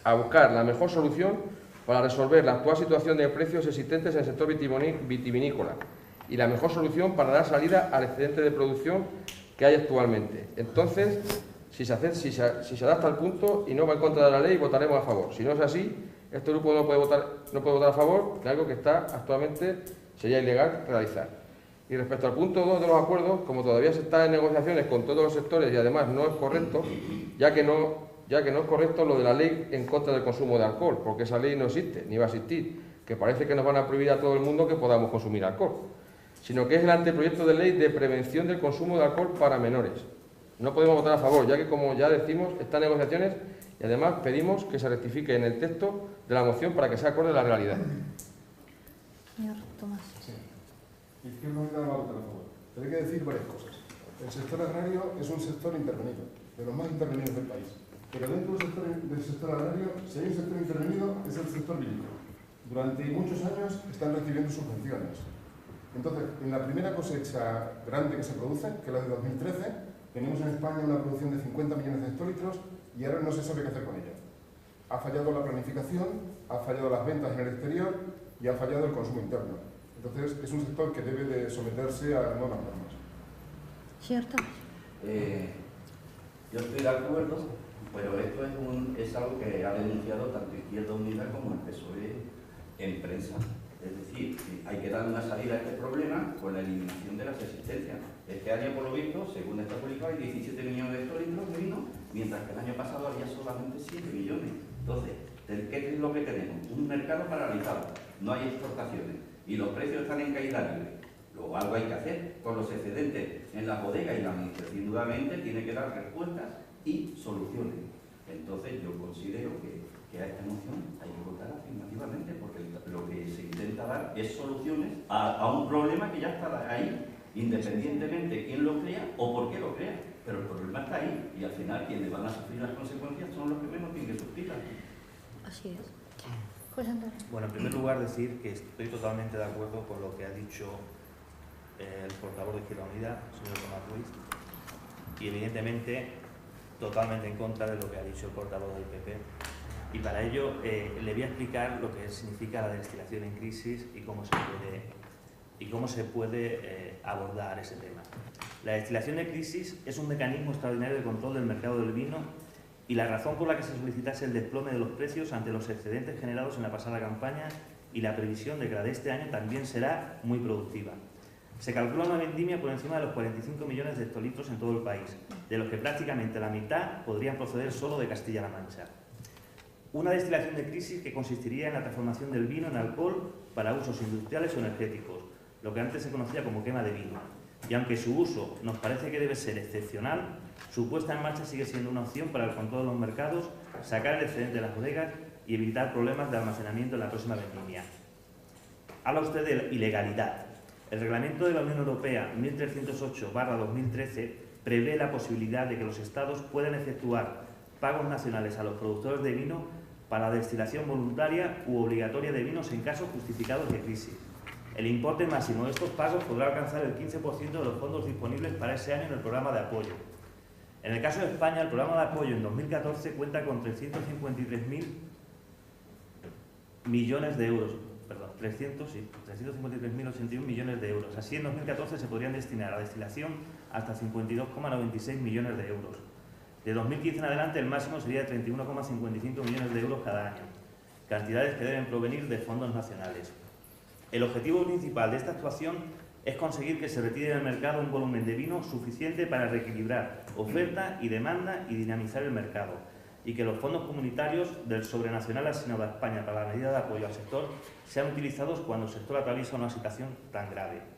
a buscar la mejor solución para resolver la actual situación de precios existentes en el sector vitivinícola y la mejor solución para dar salida al excedente de producción que hay actualmente. Entonces, si se adapta al punto y no va en contra de la ley, votaremos a favor. Si no es así, este grupo no puede votar a favor de algo que actualmente sería ilegal realizar. Y respecto al punto 2 de los acuerdos, como todavía se está en negociaciones con todos los sectores y además no es correcto, ya que no es correcto lo de la ley en contra del consumo de alcohol, porque esa ley no existe, ni va a existir, que parece que nos van a prohibir a todo el mundo que podamos consumir alcohol, sino que es el anteproyecto de ley de prevención del consumo de alcohol para menores. No podemos votar a favor, ya que, como ya decimos, está en negociaciones y además pedimos que se rectifique en el texto de la moción para que sea acorde a la realidad. Señor Tomás. Sí. Izquierda Unida va a votar a favor. Pero hay que decir varias cosas. El sector agrario es un sector intervenido, de los más intervenidos del país. Pero dentro del sector agrario, si hay un sector intervenido, es el sector vinícola. Durante muchos años están recibiendo subvenciones. Entonces, en la primera cosecha grande que se produce, que es la de 2013, tenemos en España una producción de 50 millones de hectolitros y ahora no se sabe qué hacer con ella. Ha fallado la planificación, ha fallado las ventas en el exterior y ha fallado el consumo interno. Entonces, es un sector que debe de someterse a nuevas normas. Señor Tomás. Yo estoy de acuerdo, pero esto es algo que ha denunciado tanto Izquierda Unida como el PSOE en prensa. Es decir, hay que dar una salida a este problema con la eliminación de las existencias. Este año, por lo visto, según está publicado, hay 17 millones de hectolitros de vino, mientras que el año pasado había solamente 7 millones. Entonces, ¿qué es lo que tenemos? Un mercado paralizado, no hay exportaciones y los precios están en caída libre. Luego algo hay que hacer con los excedentes en las bodegas y la administración indudablemente tiene que dar respuestas y soluciones. Entonces, yo considero que a esta moción hay que votar afirmativamente porque lo que se intenta dar es soluciones a un problema que ya está ahí, independientemente quién lo crea o por qué lo crea. Pero el problema está ahí y al final quienes van a sufrir las consecuencias son los que menos tienen que sufrirlas. Así es. José Antonio. Bueno, en primer lugar decir que estoy totalmente de acuerdo con lo que ha dicho el portavoz de Izquierda Unida, señor Tomás Ruiz, y evidentemente totalmente en contra de lo que ha dicho el portavoz del PP. Y para ello le voy a explicar lo que significa la destilación en crisis y cómo se puede abordar ese tema. La destilación de crisis es un mecanismo extraordinario de control del mercado del vino y la razón por la que se solicitase el desplome de los precios ante los excedentes generados en la pasada campaña y la previsión de que la de este año también será muy productiva. Se calcula una vendimia por encima de los 45 millones de hectolitros en todo el país, de los que prácticamente la mitad podrían proceder solo de Castilla-La Mancha. Una destilación de crisis que consistiría en la transformación del vino en alcohol para usos industriales o energéticos, lo que antes se conocía como quema de vino. Y aunque su uso nos parece que debe ser excepcional, su puesta en marcha sigue siendo una opción para el control de los mercados, sacar el excedente de las bodegas y evitar problemas de almacenamiento en la próxima vendimia. Habla usted de ilegalidad. El reglamento de la Unión Europea 1308/2013 prevé la posibilidad de que los Estados puedan efectuar pagos nacionales a los productores de vino para destilación voluntaria u obligatoria de vinos en casos justificados de crisis. El importe máximo de estos pagos podrá alcanzar el 15% de los fondos disponibles para ese año en el programa de apoyo. En el caso de España, el programa de apoyo en 2014 cuenta con 353.081 millones de euros. Así, en 2014 se podrían destinar a destilación hasta 52,96 millones de euros. De 2015 en adelante el máximo sería de 31,55 millones de euros cada año, cantidades que deben provenir de fondos nacionales. El objetivo principal de esta actuación es conseguir que se retire del mercado un volumen de vino suficiente para reequilibrar oferta y demanda y dinamizar el mercado, y que los fondos comunitarios del sobrenacional asignado a España para la medida de apoyo al sector sean utilizados cuando el sector atraviesa una situación tan grave.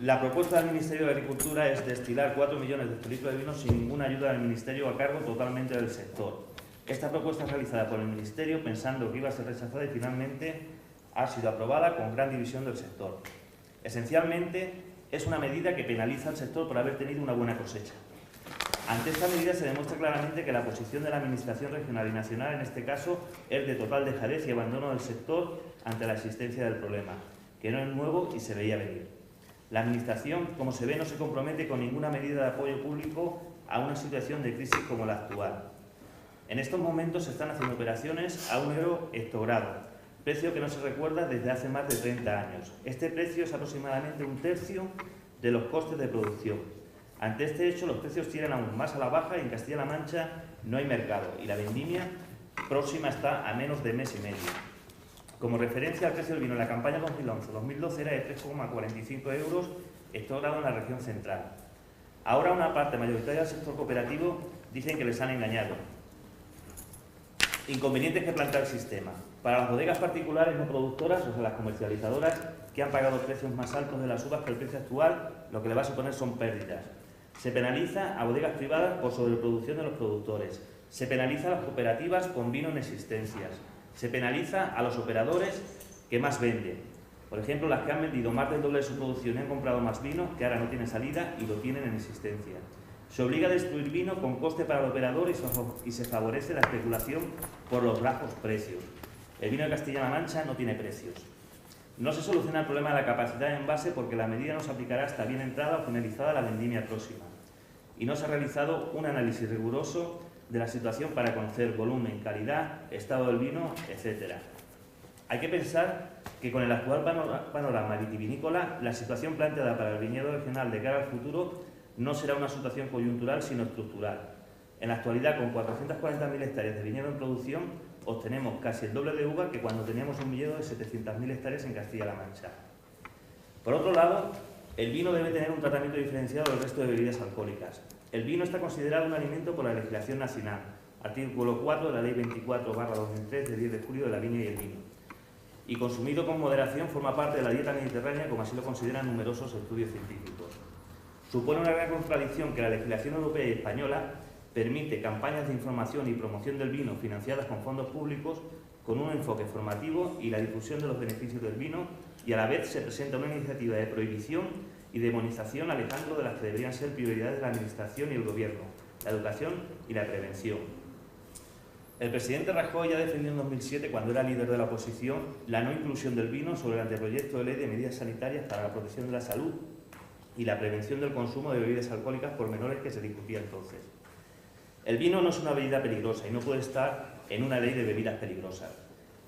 La propuesta del Ministerio de Agricultura es destilar 4 millones de hectolitros de vino sin ninguna ayuda del Ministerio a cargo totalmente del sector. Esta propuesta es realizada por el Ministerio pensando que iba a ser rechazada y finalmente ha sido aprobada con gran división del sector. Esencialmente, es una medida que penaliza al sector por haber tenido una buena cosecha. Ante esta medida se demuestra claramente que la posición de la Administración regional y nacional, en este caso, es de total dejadez y abandono del sector ante la existencia del problema, que no es nuevo y se veía venir. La Administración, como se ve, no se compromete con ninguna medida de apoyo público a una situación de crisis como la actual. En estos momentos se están haciendo operaciones a 1 euro hectogrado, precio que no se recuerda desde hace más de 30 años. Este precio es aproximadamente 1/3 de los costes de producción. Ante este hecho, los precios tiran aún más a la baja y en Castilla-La Mancha no hay mercado y la vendimia próxima está a menos de mes y medio. Como referencia, el precio del vino en la campaña 2011-2012 era de 3,45 euros hectogrado en la región central. Ahora una parte mayoritaria del sector cooperativo dicen que les han engañado. Inconvenientes que plantea el sistema. Para las bodegas particulares no productoras, o sea, las comercializadoras, que han pagado precios más altos de las uvas que el precio actual, lo que le va a suponer son pérdidas. Se penaliza a bodegas privadas por sobreproducción de los productores. Se penaliza a las cooperativas con vino en existencias. Se penaliza a los operadores que más venden. Por ejemplo, las que han vendido más del doble de su producción y han comprado más vino, que ahora no tienen salida y lo tienen en existencia. Se obliga a destruir vino con coste para el operador y se favorece la especulación por los bajos precios. El vino de Castilla-La Mancha no tiene precios. No se soluciona el problema de la capacidad de envase porque la medida no se aplicará hasta bien entrada o finalizada la vendimia próxima. Y no se ha realizado un análisis riguroso de la situación para conocer volumen, calidad, estado del vino, etc. Hay que pensar que con el actual panorama vitivinícola, la situación planteada para el viñedo regional de cara al futuro no será una situación coyuntural, sino estructural. En la actualidad, con 440.000 hectáreas de viñedo en producción, obtenemos casi el doble de uva que cuando teníamos un viñedo de 700.000 hectáreas en Castilla-La Mancha. Por otro lado, el vino debe tener un tratamiento diferenciado del resto de bebidas alcohólicas. El vino está considerado un alimento por la legislación nacional, artículo 4 de la Ley 24/2003 de 10 de julio de la viña y el vino. Y consumido con moderación forma parte de la dieta mediterránea, como así lo consideran numerosos estudios científicos. Supone una gran contradicción que la legislación europea y española permite campañas de información y promoción del vino financiadas con fondos públicos con un enfoque formativo y la difusión de los beneficios del vino, y a la vez se presenta una iniciativa de prohibición y demonización alejando de las que deberían ser prioridades de la Administración y el Gobierno, la educación y la prevención. El presidente Rajoy ya defendió en 2007, cuando era líder de la oposición, la no inclusión del vino sobre el anteproyecto de ley de medidas sanitarias para la protección de la salud y la prevención del consumo de bebidas alcohólicas por menores que se discutía entonces. El vino no es una bebida peligrosa y no puede estar en una ley de bebidas peligrosas.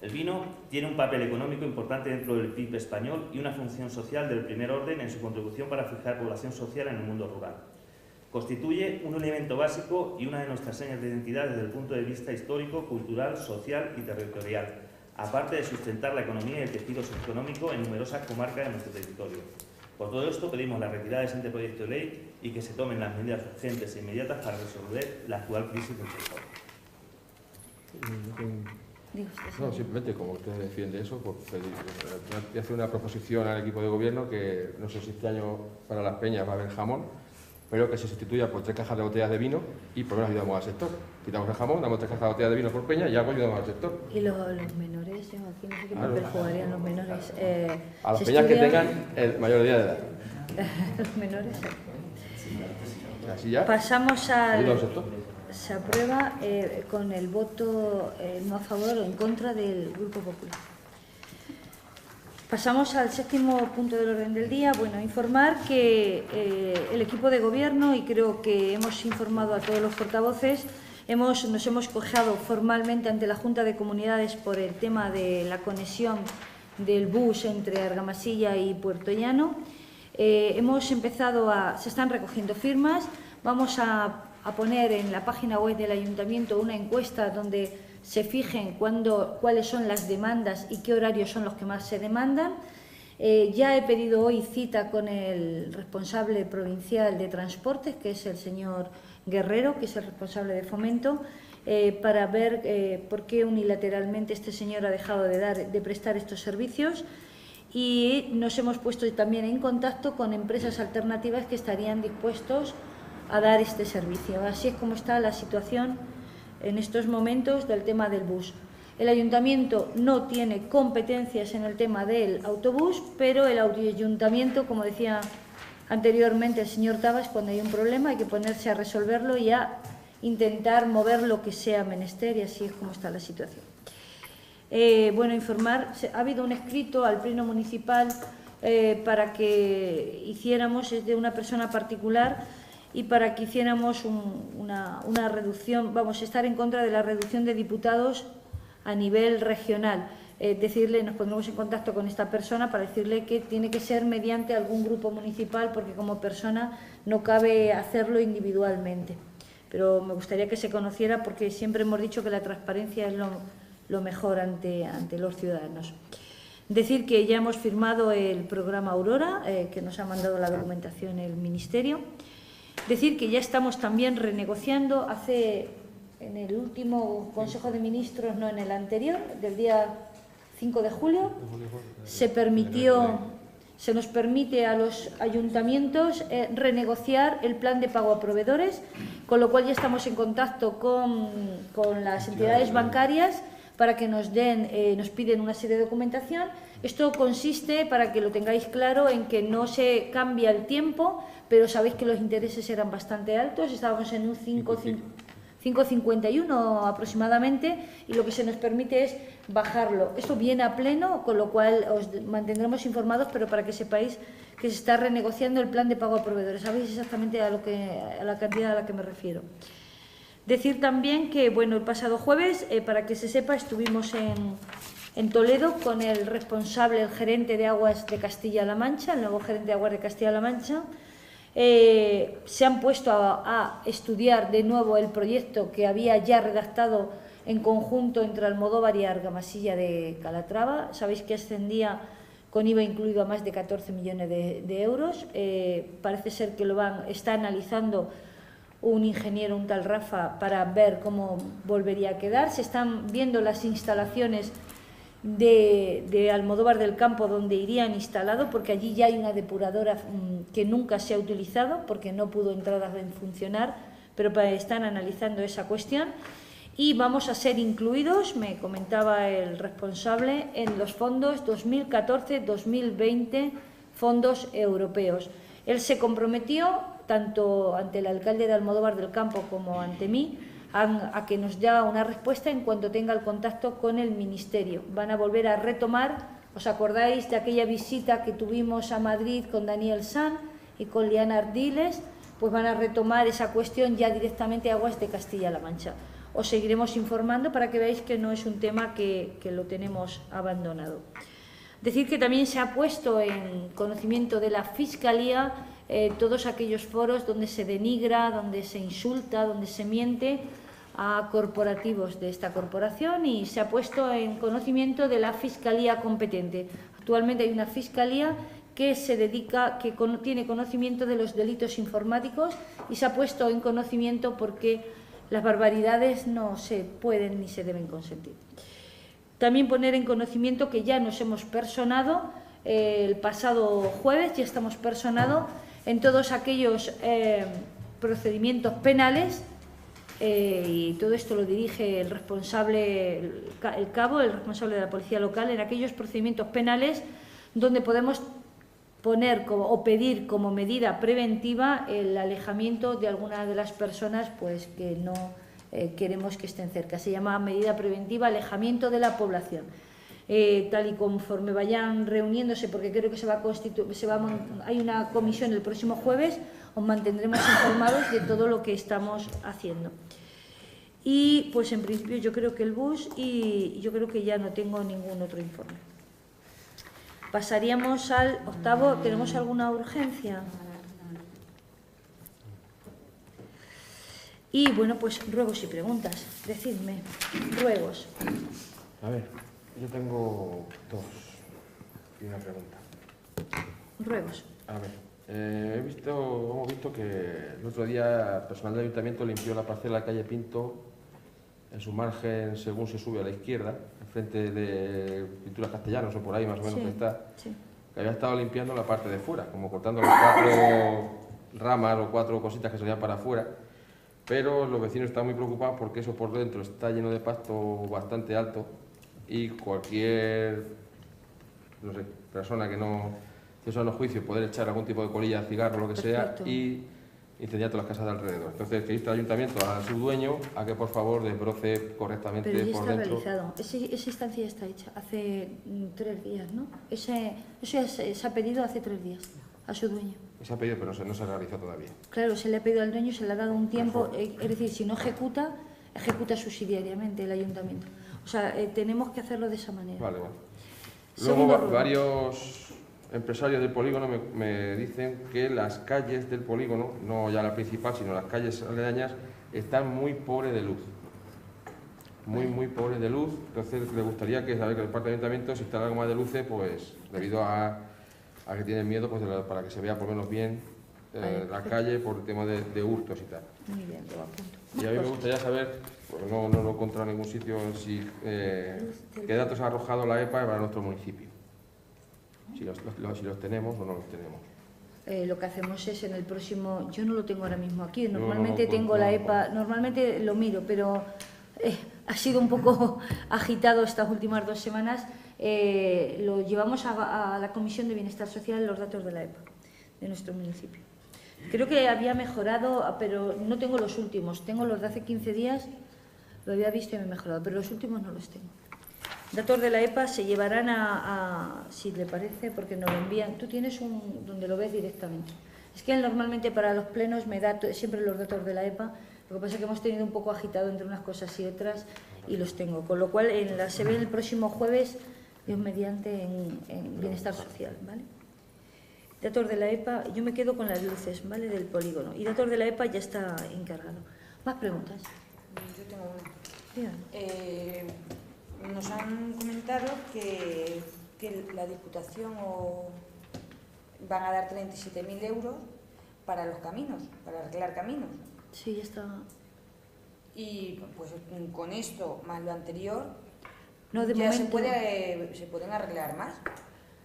El vino tiene un papel económico importante dentro del PIB español y una función social del primer orden en su contribución para fijar población social en el mundo rural. Constituye un elemento básico y una de nuestras señas de identidad desde el punto de vista histórico, cultural, social y territorial, aparte de sustentar la economía y el tejido socioeconómico en numerosas comarcas de nuestro territorio. Por todo esto pedimos la retirada de ese anteproyecto de ley y que se tomen las medidas urgentes e inmediatas para resolver la actual crisis del sector. No, simplemente como usted defiende eso, pues voy a hacer una proposición al equipo de gobierno que no sé si este año para las peñas va a haber jamón, pero que se sustituya por 3 cajas de botellas de vino y por lo menos ayudamos al sector. Quitamos el jamón, damos 3 cajas de botellas de vino por peña y algo ayudamos al sector. Y los menores, yo aquí no sé qué papel jugarían los menores. A las peñas que tengan el mayor día de edad. Los menores. Así ya. Pasamos al... Ayuda al sector. Se aprueba con el voto no a favor o en contra del Grupo Popular. Pasamos al 7º punto del orden del día. Bueno, informar que el equipo de gobierno, y creo que hemos informado a todos los portavoces, nos hemos quejado formalmente ante la Junta de Comunidades por el tema de la conexión del bus entre Argamasilla y Puerto Llano. Se están recogiendo firmas. Vamos a a poner en la página web del Ayuntamiento una encuesta donde se fijen cuáles son las demandas y qué horarios son los que más se demandan. Ya he pedido hoy cita con el responsable provincial de transportes, que es el señor Guerrero, que es el responsable de Fomento, para ver por qué unilateralmente este señor ha dejado de prestar estos servicios, y nos hemos puesto también en contacto con empresas alternativas que estarían dispuestos a dar este servicio. Así es como está la situación en estos momentos del tema del bus. El Ayuntamiento no tiene competencias en el tema del autobús, pero el Ayuntamiento, como decía anteriormente el señor Tabas, cuando hay un problema hay que ponerse a resolverlo y a intentar mover lo que sea menester, y así es como está la situación. Bueno, informar, ha habido un escrito al Pleno Municipal para que hiciéramos, es de una persona particular, y para que hiciéramos una reducción, vamos a estar en contra de la reducción de diputados a nivel regional. Nos pondremos en contacto con esta persona para decirle que tiene que ser mediante algún grupo municipal, porque como persona no cabe hacerlo individualmente. Pero me gustaría que se conociera, porque siempre hemos dicho que la transparencia es lo mejor ante los ciudadanos. Decir que ya hemos firmado el programa Aurora, que nos ha mandado la documentación el Ministerio. Decir que ya estamos también renegociando, en el último Consejo de Ministros, no en el anterior, del día 5 de julio, se nos permite a los ayuntamientos renegociar el plan de pago a proveedores, con lo cual ya estamos en contacto con las entidades bancarias para que nos piden una serie de documentación. Esto consiste, para que lo tengáis claro, en que no se cambia el tiempo, pero sabéis que los intereses eran bastante altos, estábamos en un 5,51 aproximadamente, y lo que se nos permite es bajarlo. Esto viene a pleno, con lo cual os mantendremos informados, pero para que sepáis que se está renegociando el plan de pago a proveedores. Sabéis exactamente a la cantidad a la que me refiero. Decir también que, bueno, el pasado jueves, para que se sepa, estuvimos en Toledo con el responsable, el gerente de Aguas de Castilla-La Mancha, el nuevo gerente de Aguas de Castilla-La Mancha. Se han puesto a estudiar de nuevo el proyecto que había ya redactado en conjunto entre Almodóvar y Argamasilla de Calatrava. Sabéis que ascendía con IVA incluido a más de 14 millones de euros. Parece ser que está analizando un ingeniero, un tal Rafa, para ver cómo volvería a quedar. Se están viendo las instalaciones de Almodóvar del Campo donde irían instalado, porque allí ya hay una depuradora que nunca se ha utilizado porque no pudo entrar a funcionar, pero están analizando esa cuestión. Y vamos a ser incluidos, me comentaba el responsable, en los fondos 2014-2020, fondos europeos. Él se comprometió, tanto ante el alcalde de Almodóvar del Campo como ante mí, a que nos dé una respuesta en cuanto tenga el contacto con el Ministerio. Van a volver a retomar, ¿os acordáis de aquella visita que tuvimos a Madrid con Daniel San y con Liana Ardiles? Pues van a retomar esa cuestión ya directamente a Aguas de Castilla-La Mancha. Os seguiremos informando para que veáis que no es un tema que lo tenemos abandonado. Decir que también se ha puesto en conocimiento de la Fiscalía todos aquellos foros donde se denigra, donde se insulta, donde se miente a corporativos de esta corporación, y se ha puesto en conocimiento de la Fiscalía competente. Actualmente hay una Fiscalía que tiene conocimiento de los delitos informáticos, y se ha puesto en conocimiento porque las barbaridades no se pueden ni se deben consentir. También poner en conocimiento que ya nos hemos personado, el pasado jueves ya estamos personados en todos aquellos procedimientos penales, y todo esto lo dirige el responsable, el cabo, el responsable de la policía local, en aquellos procedimientos penales donde podemos poner o pedir como medida preventiva el alejamiento de alguna de las personas pues que no queremos que estén cerca. Se llama medida preventiva alejamiento de la población. Tal y conforme vayan reuniéndose, porque creo que hay una comisión el próximo jueves, os mantendremos informados de todo lo que estamos haciendo. Y pues en principio yo creo que el bus, y yo creo que ya no tengo ningún otro informe. Pasaríamos al octavo. ¿Tenemos alguna urgencia? Y bueno, pues ruegos y preguntas. Decidme, ruegos. A ver, yo tengo dos y una pregunta. Ruegos. A ver, hemos visto que el otro día el personal del ayuntamiento limpió la parcela de calle Pinto en su margen según se sube a la izquierda, enfrente de Pinturas Castellanos o por ahí más o menos Sí, que está, sí. que había estado limpiando la parte de fuera, como cortando las 4 ramas o 4 cositas que salían para afuera, pero los vecinos están muy preocupados porque eso por dentro está lleno de pasto bastante alto y cualquier, no sé, persona que no en los juicios poder echar algún tipo de colilla, cigarro, lo que Perfecto. sea, y incendiar todas las casas de alrededor. Entonces, que insta al ayuntamiento, a su dueño, a que por favor desbroce correctamente Pero ya por está dentro. realizado. Esa instancia ya está hecha hace 3 días, ¿no? Eso ya se ha pedido hace 3 días a su dueño. Se ha pedido, pero no se realiza todavía. Claro, se le ha pedido al dueño, se le ha dado un tiempo, es decir, si no ejecuta, ejecuta subsidiariamente el ayuntamiento. O sea, tenemos que hacerlo de esa manera. Vale, vale. Segundo Luego, ruego. varios empresarios del polígono me dicen que las calles del polígono, no ya la principal, sino las calles aledañas, están muy pobres de luz. Muy pobres de luz. Entonces, le gustaría que el ayuntamiento, si instala algo más de luces, pues debido a que tienen miedo, pues para que se vea por lo menos bien la calle por el tema de hurtos y tal. Muy bien, lo apunto. Y a mí me gustaría saber, porque no lo he encontrado en ningún sitio, qué datos ha arrojado la EPA para nuestro municipio. Si los tenemos o no los tenemos. Lo que hacemos es en el próximo, yo no lo tengo ahora mismo aquí, No, normalmente no, tengo la EPA, normalmente lo miro, pero ha sido un poco agitado estas últimas 2 semanas. Lo llevamos a la Comisión de Bienestar Social los datos de la EPA, de nuestro municipio. Creo que había mejorado, pero no tengo los últimos, tengo los de hace 15 días, lo había visto y me he mejorado, pero los últimos no los tengo. Datos de la EPA se llevarán si le parece, porque nos lo envían. Tú tienes donde lo ves directamente. Es que él normalmente para los plenos me da siempre los datos de la EPA, lo que pasa es que hemos tenido un poco agitado entre unas cosas y otras y los tengo. Con lo cual se ve el próximo jueves, Dios mediante, en Bienestar Social, ¿vale? Datos de la EPA, yo me quedo con las luces, ¿vale?, del polígono. Y datos de la EPA ya está encargado. ¿Más preguntas? Yo tengo una. Dígame. Nos han comentado que la Diputación van a dar 37.000 euros para los caminos, para arreglar caminos. Sí, ya está. Y pues con esto más lo anterior, No, de ya momento, se pueden arreglar más.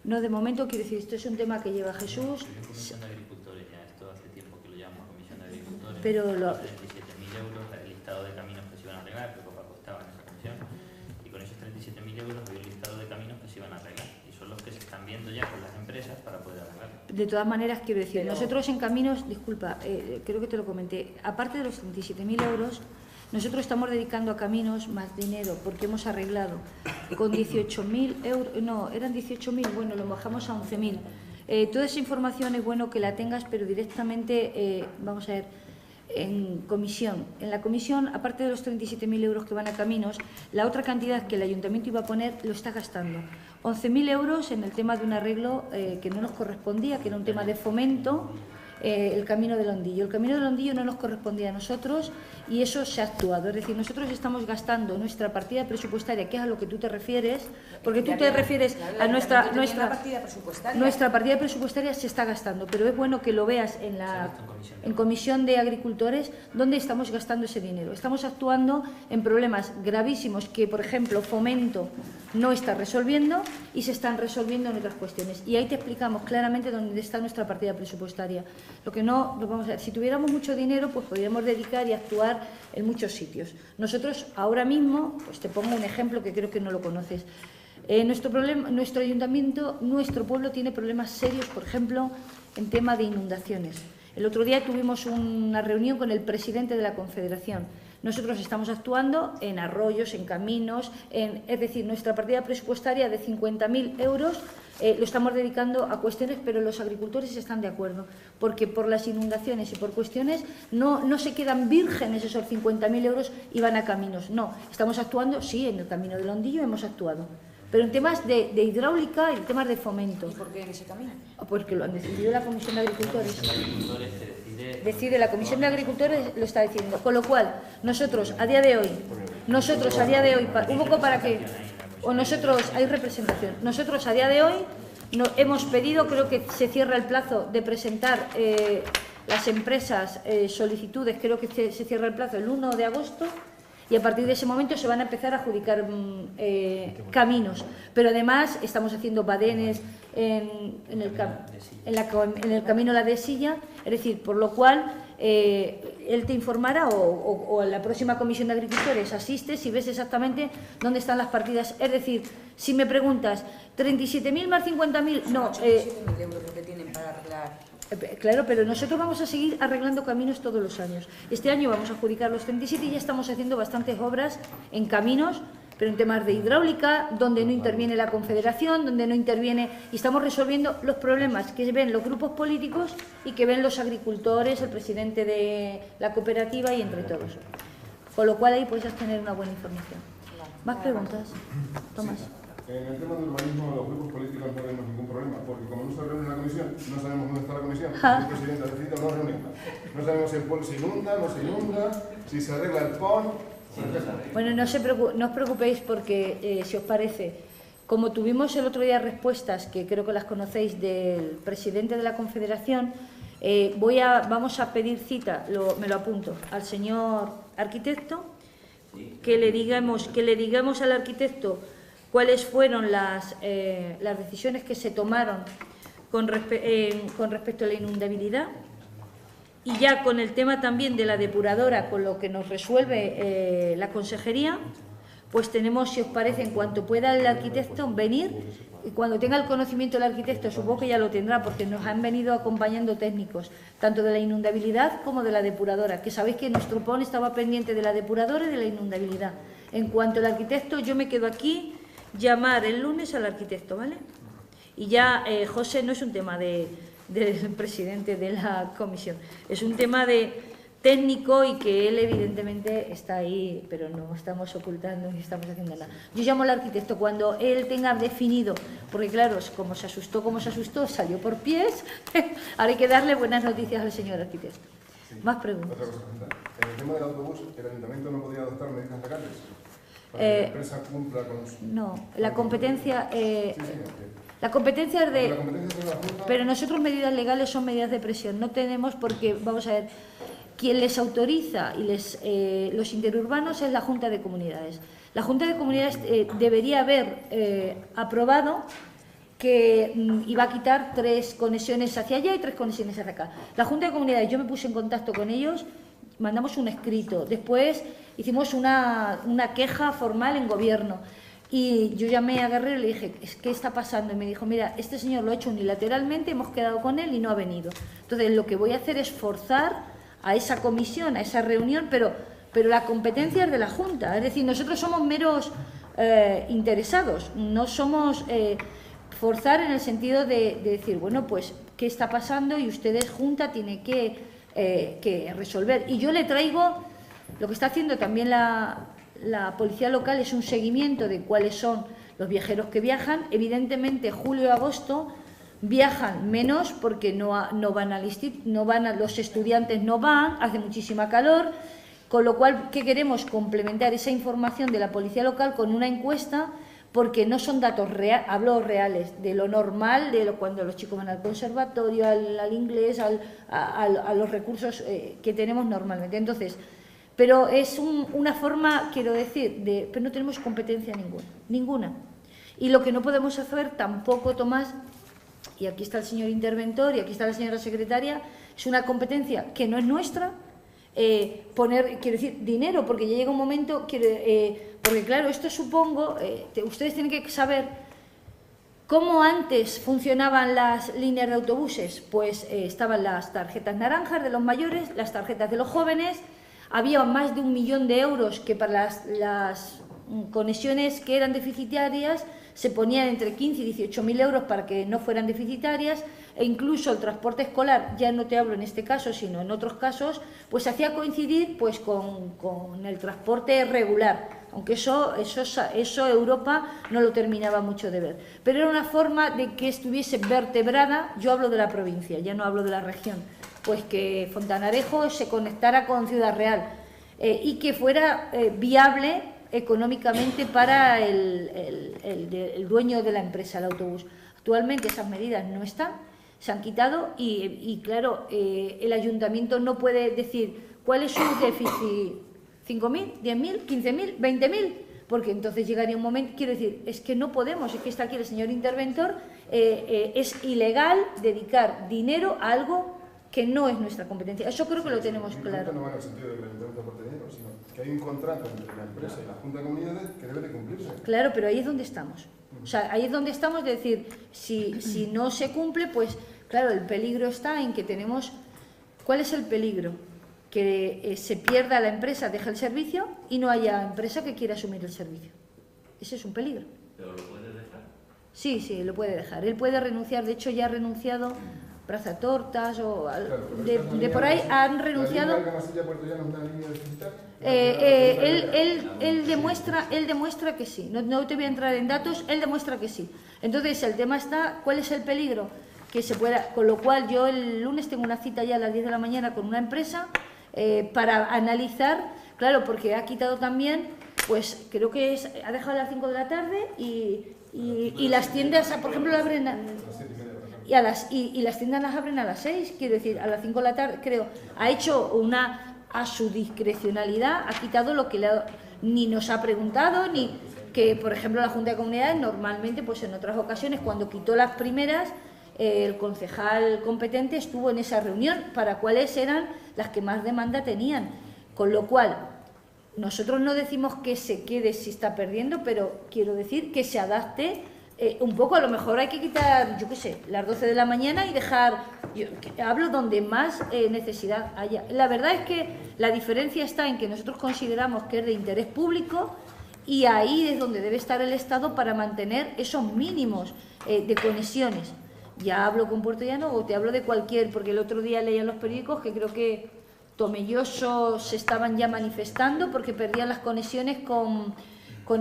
no, de momento, quiero decir, esto es un tema que lleva Jesús. Comisión de Agricultores, ya esto hace tiempo que lo llamamos Comisión de Agricultores. Pero 37.000 euros, el listado de caminos que se iban a arreglar, que poco costaba en esa comisión. Y con esos 37.000 euros había un listado de caminos que se iban a arreglar. Y son los que se están viendo ya con las empresas para poder arreglar. De todas maneras, quiero decir, Pero- nosotros en caminos, disculpa, creo que te lo comenté, aparte de los 37.000 euros, nosotros estamos dedicando a caminos más dinero, porque hemos arreglado con 18.000 euros, no, eran 18.000, bueno, lo bajamos a 11.000. Toda esa información es bueno que la tengas, pero directamente, vamos a ver, en comisión. En la comisión, aparte de los 37.000 euros que van a caminos, la otra cantidad que el ayuntamiento iba a poner lo está gastando. 11.000 euros en el tema de un arreglo que no nos correspondía, que era un tema de fomento, el Camino del Hondillo. El Camino del Hondillo no nos correspondía a nosotros y eso se ha actuado. Es decir, nosotros estamos gastando nuestra partida presupuestaria, que es a lo que tú te refieres, porque tú te refieres a nuestra partida presupuestaria. nuestra partida presupuestaria se está gastando, pero es bueno que lo veas en Comisión de Agricultores dónde estamos gastando ese dinero. Estamos actuando en problemas gravísimos que, por ejemplo, Fomento no está resolviendo y se están resolviendo en otras cuestiones. Y ahí te explicamos claramente dónde está nuestra partida presupuestaria. Lo que no, vamos a ver, si tuviéramos mucho dinero, pues podríamos dedicar y actuar en muchos sitios. Nosotros ahora mismo, pues te pongo un ejemplo que creo que no lo conoces. Nuestro ayuntamiento, nuestro pueblo tiene problemas serios, por ejemplo, en tema de inundaciones. El otro día tuvimos una reunión con el presidente de la Confederación. Nosotros estamos actuando en arroyos, en caminos, es decir, nuestra partida presupuestaria de 50.000 euros lo estamos dedicando a cuestiones, pero los agricultores están de acuerdo, porque por las inundaciones y por cuestiones no se quedan vírgenes esos 50.000 euros y van a caminos. No, estamos actuando, sí, en el Camino del Hondillo hemos actuado, pero en temas de hidráulica y en temas de fomento. ¿Y por qué en ese camino? Porque lo han decidido la Comisión de Agricultores. La Comisión de Agricultores se decide decide la Comisión de Agricultores, lo está diciendo. Con lo cual, nosotros a día de hoy, un poco para que, o nosotros, hay representación, nosotros a día de hoy hemos pedido, creo que se cierra el plazo de presentar las empresas solicitudes, creo que se cierra el plazo el 1 de agosto, y a partir de ese momento se van a empezar a adjudicar caminos. Pero además estamos haciendo badenes en el camino La Dehesilla, es decir, por lo cual él te informará o la próxima Comisión de Agricultores asiste si ves exactamente dónde están las partidas. Es decir, si me preguntas, ¿37.000 más 50.000? No. 87.000 euros lo que tienen para arreglar. Claro, pero nosotros vamos a seguir arreglando caminos todos los años. Este año vamos a adjudicar los 37 y ya estamos haciendo bastantes obras en caminos, pero en temas de hidráulica, donde no interviene la Confederación, donde no interviene, y estamos resolviendo los problemas que ven los grupos políticos y que ven los agricultores, el presidente de la cooperativa y entre todos. Con lo cual ahí puedes tener una buena información. ¿Más preguntas? Tomás. En el tema del urbanismo, los grupos políticos no tenemos ningún problema, porque como no se reúne en la comisión, no sabemos dónde está la comisión, el presidente ha decidido no reunirla. No sabemos si el PON se inunda, no se inunda, si se arregla el PON. Bueno, no os preocupéis porque, si os parece, como tuvimos el otro día respuestas, que creo que las conocéis, del presidente de la Confederación, vamos a pedir cita, me lo apunto, al señor arquitecto, que le digamos al arquitecto cuáles fueron las decisiones que se tomaron con respecto a la inundabilidad, y ya con el tema también de la depuradora, con lo que nos resuelve la consejería, pues tenemos, si os parece, en cuanto pueda el arquitecto venir, y cuando tenga el conocimiento el arquitecto, supongo que ya lo tendrá porque nos han venido acompañando técnicos, tanto de la inundabilidad como de la depuradora, que sabéis que nuestro PON estaba pendiente de la depuradora y de la inundabilidad. En cuanto al arquitecto, yo me quedo aquí, llamar el lunes al arquitecto, ¿vale? Y ya, José, no es un tema del presidente de la comisión, es un tema de técnico y que él evidentemente está ahí, pero no estamos ocultando ni estamos haciendo nada. Yo llamo al arquitecto cuando él tenga definido, porque claro, como se asustó, salió por pies, ahora hay que darle buenas noticias al señor arquitecto. Sí. Más preguntas. Otra cosa, en el tema del autobús, ¿el ayuntamiento no podía adoptar medidas legales para que la empresa cumpla con su... No, la competencia... La competencia es de... Pero nosotros medidas legales son medidas de presión. No tenemos porque, vamos a ver, quien les autoriza y los interurbanos es la Junta de Comunidades. La Junta de Comunidades debería haber aprobado que iba a quitar 3 conexiones hacia allá y 3 conexiones hacia acá. La Junta de Comunidades, yo me puse en contacto con ellos, mandamos un escrito, después hicimos una queja formal en gobierno. Y yo llamé a Guerrero y le dije, ¿qué está pasando? Y me dijo, mira, este señor lo ha hecho unilateralmente, hemos quedado con él y no ha venido. Entonces, lo que voy a hacer es forzar a esa comisión, a esa reunión, pero la competencia es de la Junta. Es decir, nosotros somos meros interesados, no somos forzar en el sentido de decir, bueno, pues, ¿qué está pasando? Y ustedes, Junta, tiene que resolver. Y yo le traigo lo que está haciendo también la policía local, es un seguimiento de cuáles son los viajeros que viajan. Evidentemente, julio y agosto viajan menos porque no van al instituto, los estudiantes no van, hace muchísima calor, con lo cual, ¿qué queremos? Complementar esa información de la policía local con una encuesta, porque no son datos hablo reales, de lo normal, cuando los chicos van al conservatorio, al inglés, a los recursos que tenemos normalmente. Entonces, pero es una forma, quiero decir, pero no tenemos competencia ninguna. Y lo que no podemos hacer tampoco, Tomás, y aquí está el señor interventor y aquí está la señora secretaria, es una competencia que no es nuestra, quiero decir, dinero, porque ya llega un momento, porque claro, esto supongo, ustedes tienen que saber cómo antes funcionaban las líneas de autobuses. Pues estaban las tarjetas naranjas de los mayores, las tarjetas de los jóvenes. Había más de 1 millón de euros que para las conexiones que eran deficitarias se ponían entre 15 y 18.000 euros para que no fueran deficitarias, e incluso el transporte escolar, ya no te hablo en este caso, sino en otros casos, pues se hacía coincidir pues con el transporte regular, aunque eso Europa no lo terminaba mucho de ver. Pero era una forma de que estuviese vertebrada, yo hablo de la provincia, ya no hablo de la región, pues que Fontanarejo se conectara con Ciudad Real y que fuera viable económicamente para el dueño de la empresa, el autobús. Actualmente esas medidas no están, se han quitado y claro, el ayuntamiento no puede decir cuál es su déficit, 5.000, 10.000, 15.000, 20.000, porque entonces llegaría un momento, quiero decir, es que no podemos, es que está aquí el señor interventor, es ilegal dedicar dinero a algo que no es nuestra competencia. Eso creo que lo tenemos claro. No va en el sentido de que el ayuntamiento aporte dinero, sino que hay un contrato entre la empresa y la Junta de Comunidades que debe de cumplirse. Claro, pero ahí es donde estamos. O sea, ahí es donde estamos, de decir, si no se cumple, pues claro, el peligro está en que tenemos... ¿Cuál es el peligro? Que se pierda la empresa, deje el servicio y no haya empresa que quiera asumir el servicio. Ese es un peligro. ¿Pero lo puede dejar? Sí, sí, lo puede dejar. Él puede renunciar, de hecho ya ha renunciado... Plaza Tortas o Claro, de por ahí han renunciado. Él demuestra que sí. No te voy a entrar en datos, él demuestra que sí. Entonces el tema está, ¿cuál es el peligro? Que se pueda, con lo cual yo el lunes tengo una cita ya a las 10 de la mañana con una empresa para analizar, claro, porque ha quitado también, pues creo que ha dejado a las 5 de la tarde y las tiendas, por ejemplo, abren y las tiendas las abren a las 6, quiero decir, a las 5 de la tarde, creo, ha hecho a su discrecionalidad, ha quitado lo que ni nos ha preguntado, ni que, por ejemplo, la Junta de Comunidades normalmente, pues en otras ocasiones, cuando quitó las primeras, el concejal competente estuvo en esa reunión para cuáles eran las que más demanda tenían, con lo cual nosotros no decimos que se quede si está perdiendo, pero quiero decir que se adapte un poco. A lo mejor hay que quitar, yo qué sé, las 12 de la mañana y dejar, hablo donde más necesidad haya. La verdad es que la diferencia está en que nosotros consideramos que es de interés público y ahí es donde debe estar el Estado para mantener esos mínimos de conexiones. Ya hablo con Puerto Llano o te hablo de cualquier, porque el otro día leía en los periódicos que creo que Tomelloso se estaban ya manifestando porque perdían las conexiones con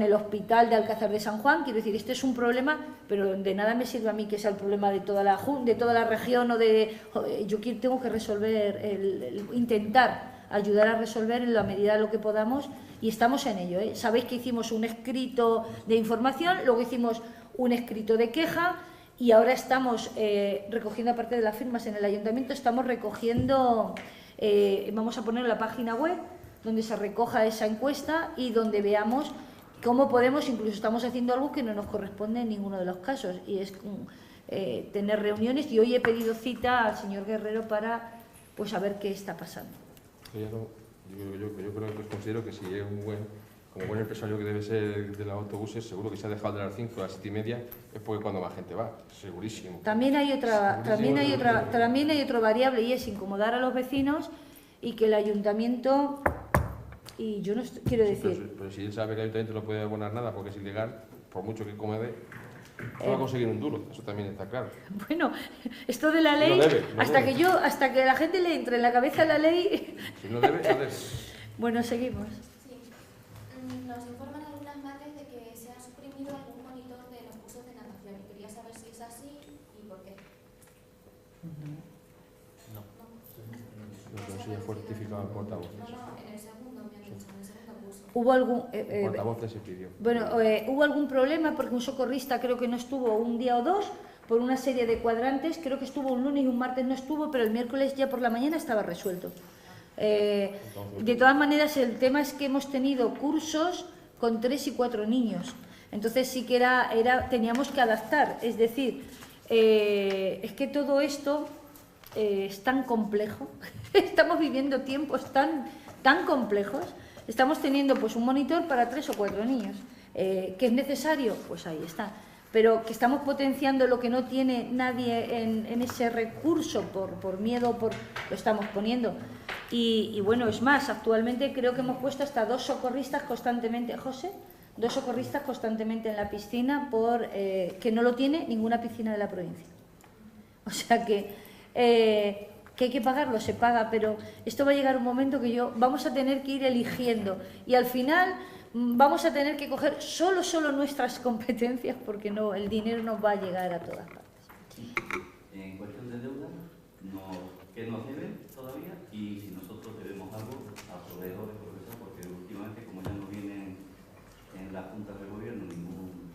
el hospital de Alcázar de San Juan. Quiero decir, este es un problema, pero de nada me sirve a mí que sea el problema de toda la región o yo tengo que resolver, intentar ayudar a resolver en la medida de lo que podamos y estamos en ello. Sabéis que hicimos un escrito de información, luego hicimos un escrito de queja y ahora estamos recogiendo, aparte de las firmas en el ayuntamiento, estamos recogiendo, vamos a poner en la página web donde se recoja esa encuesta y donde veamos cómo podemos, incluso estamos haciendo algo que no nos corresponde en ninguno de los casos, y es tener reuniones, y hoy he pedido cita al señor Guerrero para pues saber qué está pasando. Yo creo que considero que si es como buen empresario que debe ser de los autobuses, seguro que se ha dejado de las 5 a las 7:30, es porque cuando más gente va, segurísimo. También hay otra variable, y es incomodar a los vecinos y que el ayuntamiento... Y yo no quiero decir... Pero si él sabe que el ayuntamiento no puede abonar nada porque es ilegal, por mucho que incomode, no va a conseguir un duro, eso también está claro. Bueno, esto de la ley, hasta que la gente le entre en la cabeza la ley... Si no debe, no debe. Bueno, seguimos. Sí. Nos informan algunas madres de que se ha suprimido algún monitor de los cursos de natación y quería saber si es así y por qué. No. No sé si ya fue rectificado el portavoz. No, en el segundo, me han dicho, en el segundo curso. Hubo algún... El portavoz se pidió. Bueno, hubo algún problema porque un socorrista creo que no estuvo un día o dos por una serie de cuadrantes, creo que estuvo un lunes y un martes no estuvo, pero el miércoles ya por la mañana estaba resuelto. De todas maneras, el tema es que hemos tenido cursos con 3 y 4 niños, entonces sí que teníamos que adaptar, es decir, es que todo esto es tan complejo, estamos viviendo tiempos tan complejos, estamos teniendo pues un monitor para 3 o 4 niños, ¿que es necesario? Pues ahí está, pero que estamos potenciando lo que no tiene nadie en ese recurso por miedo, lo estamos poniendo. Y bueno, es más, actualmente creo que hemos puesto hasta 2 socorristas constantemente, José, 2 socorristas constantemente en la piscina que no lo tiene ninguna piscina de la provincia. O sea que hay que pagarlo, se paga, pero esto va a llegar un momento que vamos a tener que ir eligiendo y al final vamos a tener que coger solo nuestras competencias porque no, el dinero no va a llegar a todas partes. En cuestión de deuda, qué nos deben todavía y si nosotros debemos algo a proveedores, porque últimamente, como ya no vienen en las juntas de gobierno ningún...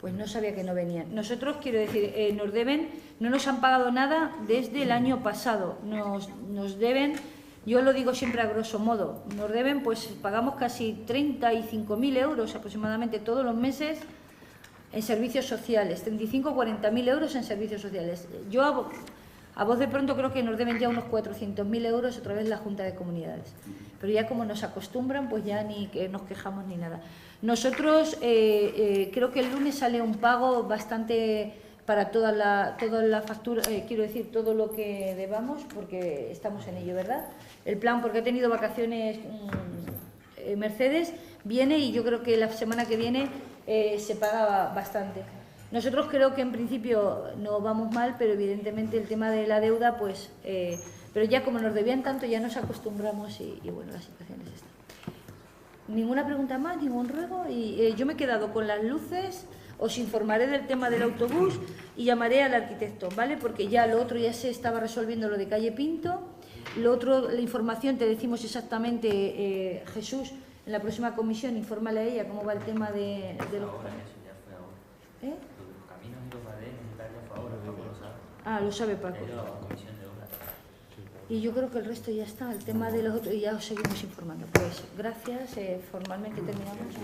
Pues no sabía que no venían. Nosotros, quiero decir, nos deben, no nos han pagado nada desde el año pasado. Nos deben, yo lo digo siempre a grosso modo, nos deben, pues pagamos casi 35.000 euros aproximadamente todos los meses en servicios sociales, 35 o 40.000 euros en servicios sociales. Yo a voz de pronto creo que nos deben ya unos 400.000 euros otra vez la Junta de Comunidades. Pero ya como nos acostumbran, pues ya ni que nos quejamos ni nada. Nosotros creo que el lunes sale un pago bastante para toda la factura, quiero decir, todo lo que debamos, porque estamos en ello, ¿verdad? El plan, porque ha tenido vacaciones Mercedes, viene y yo creo que la semana que viene se paga bastante. Nosotros creo que en principio no vamos mal, pero evidentemente el tema de la deuda, pues, pero ya como nos debían tanto, ya nos acostumbramos y bueno, la situación es esta. Ninguna pregunta más, ningún ruego, y yo me he quedado con las luces, os informaré del tema del autobús y llamaré al arquitecto, ¿vale? Porque ya lo otro ya se estaba resolviendo, lo de calle Pinto, lo otro, la información te decimos exactamente, Jesús, en la próxima comisión, infórmale a ella cómo va el tema de los... Ahora, eso ya fue ahora. ¿Eh? Los caminos y los badenes y tal, ya fue ahora, Paco lo sabe. Ah, lo sabe Paco. Ha ido a la comisión de obras. Y yo creo que el resto ya está, el tema de los otros, y ya os seguimos informando. Pues gracias, formalmente terminamos.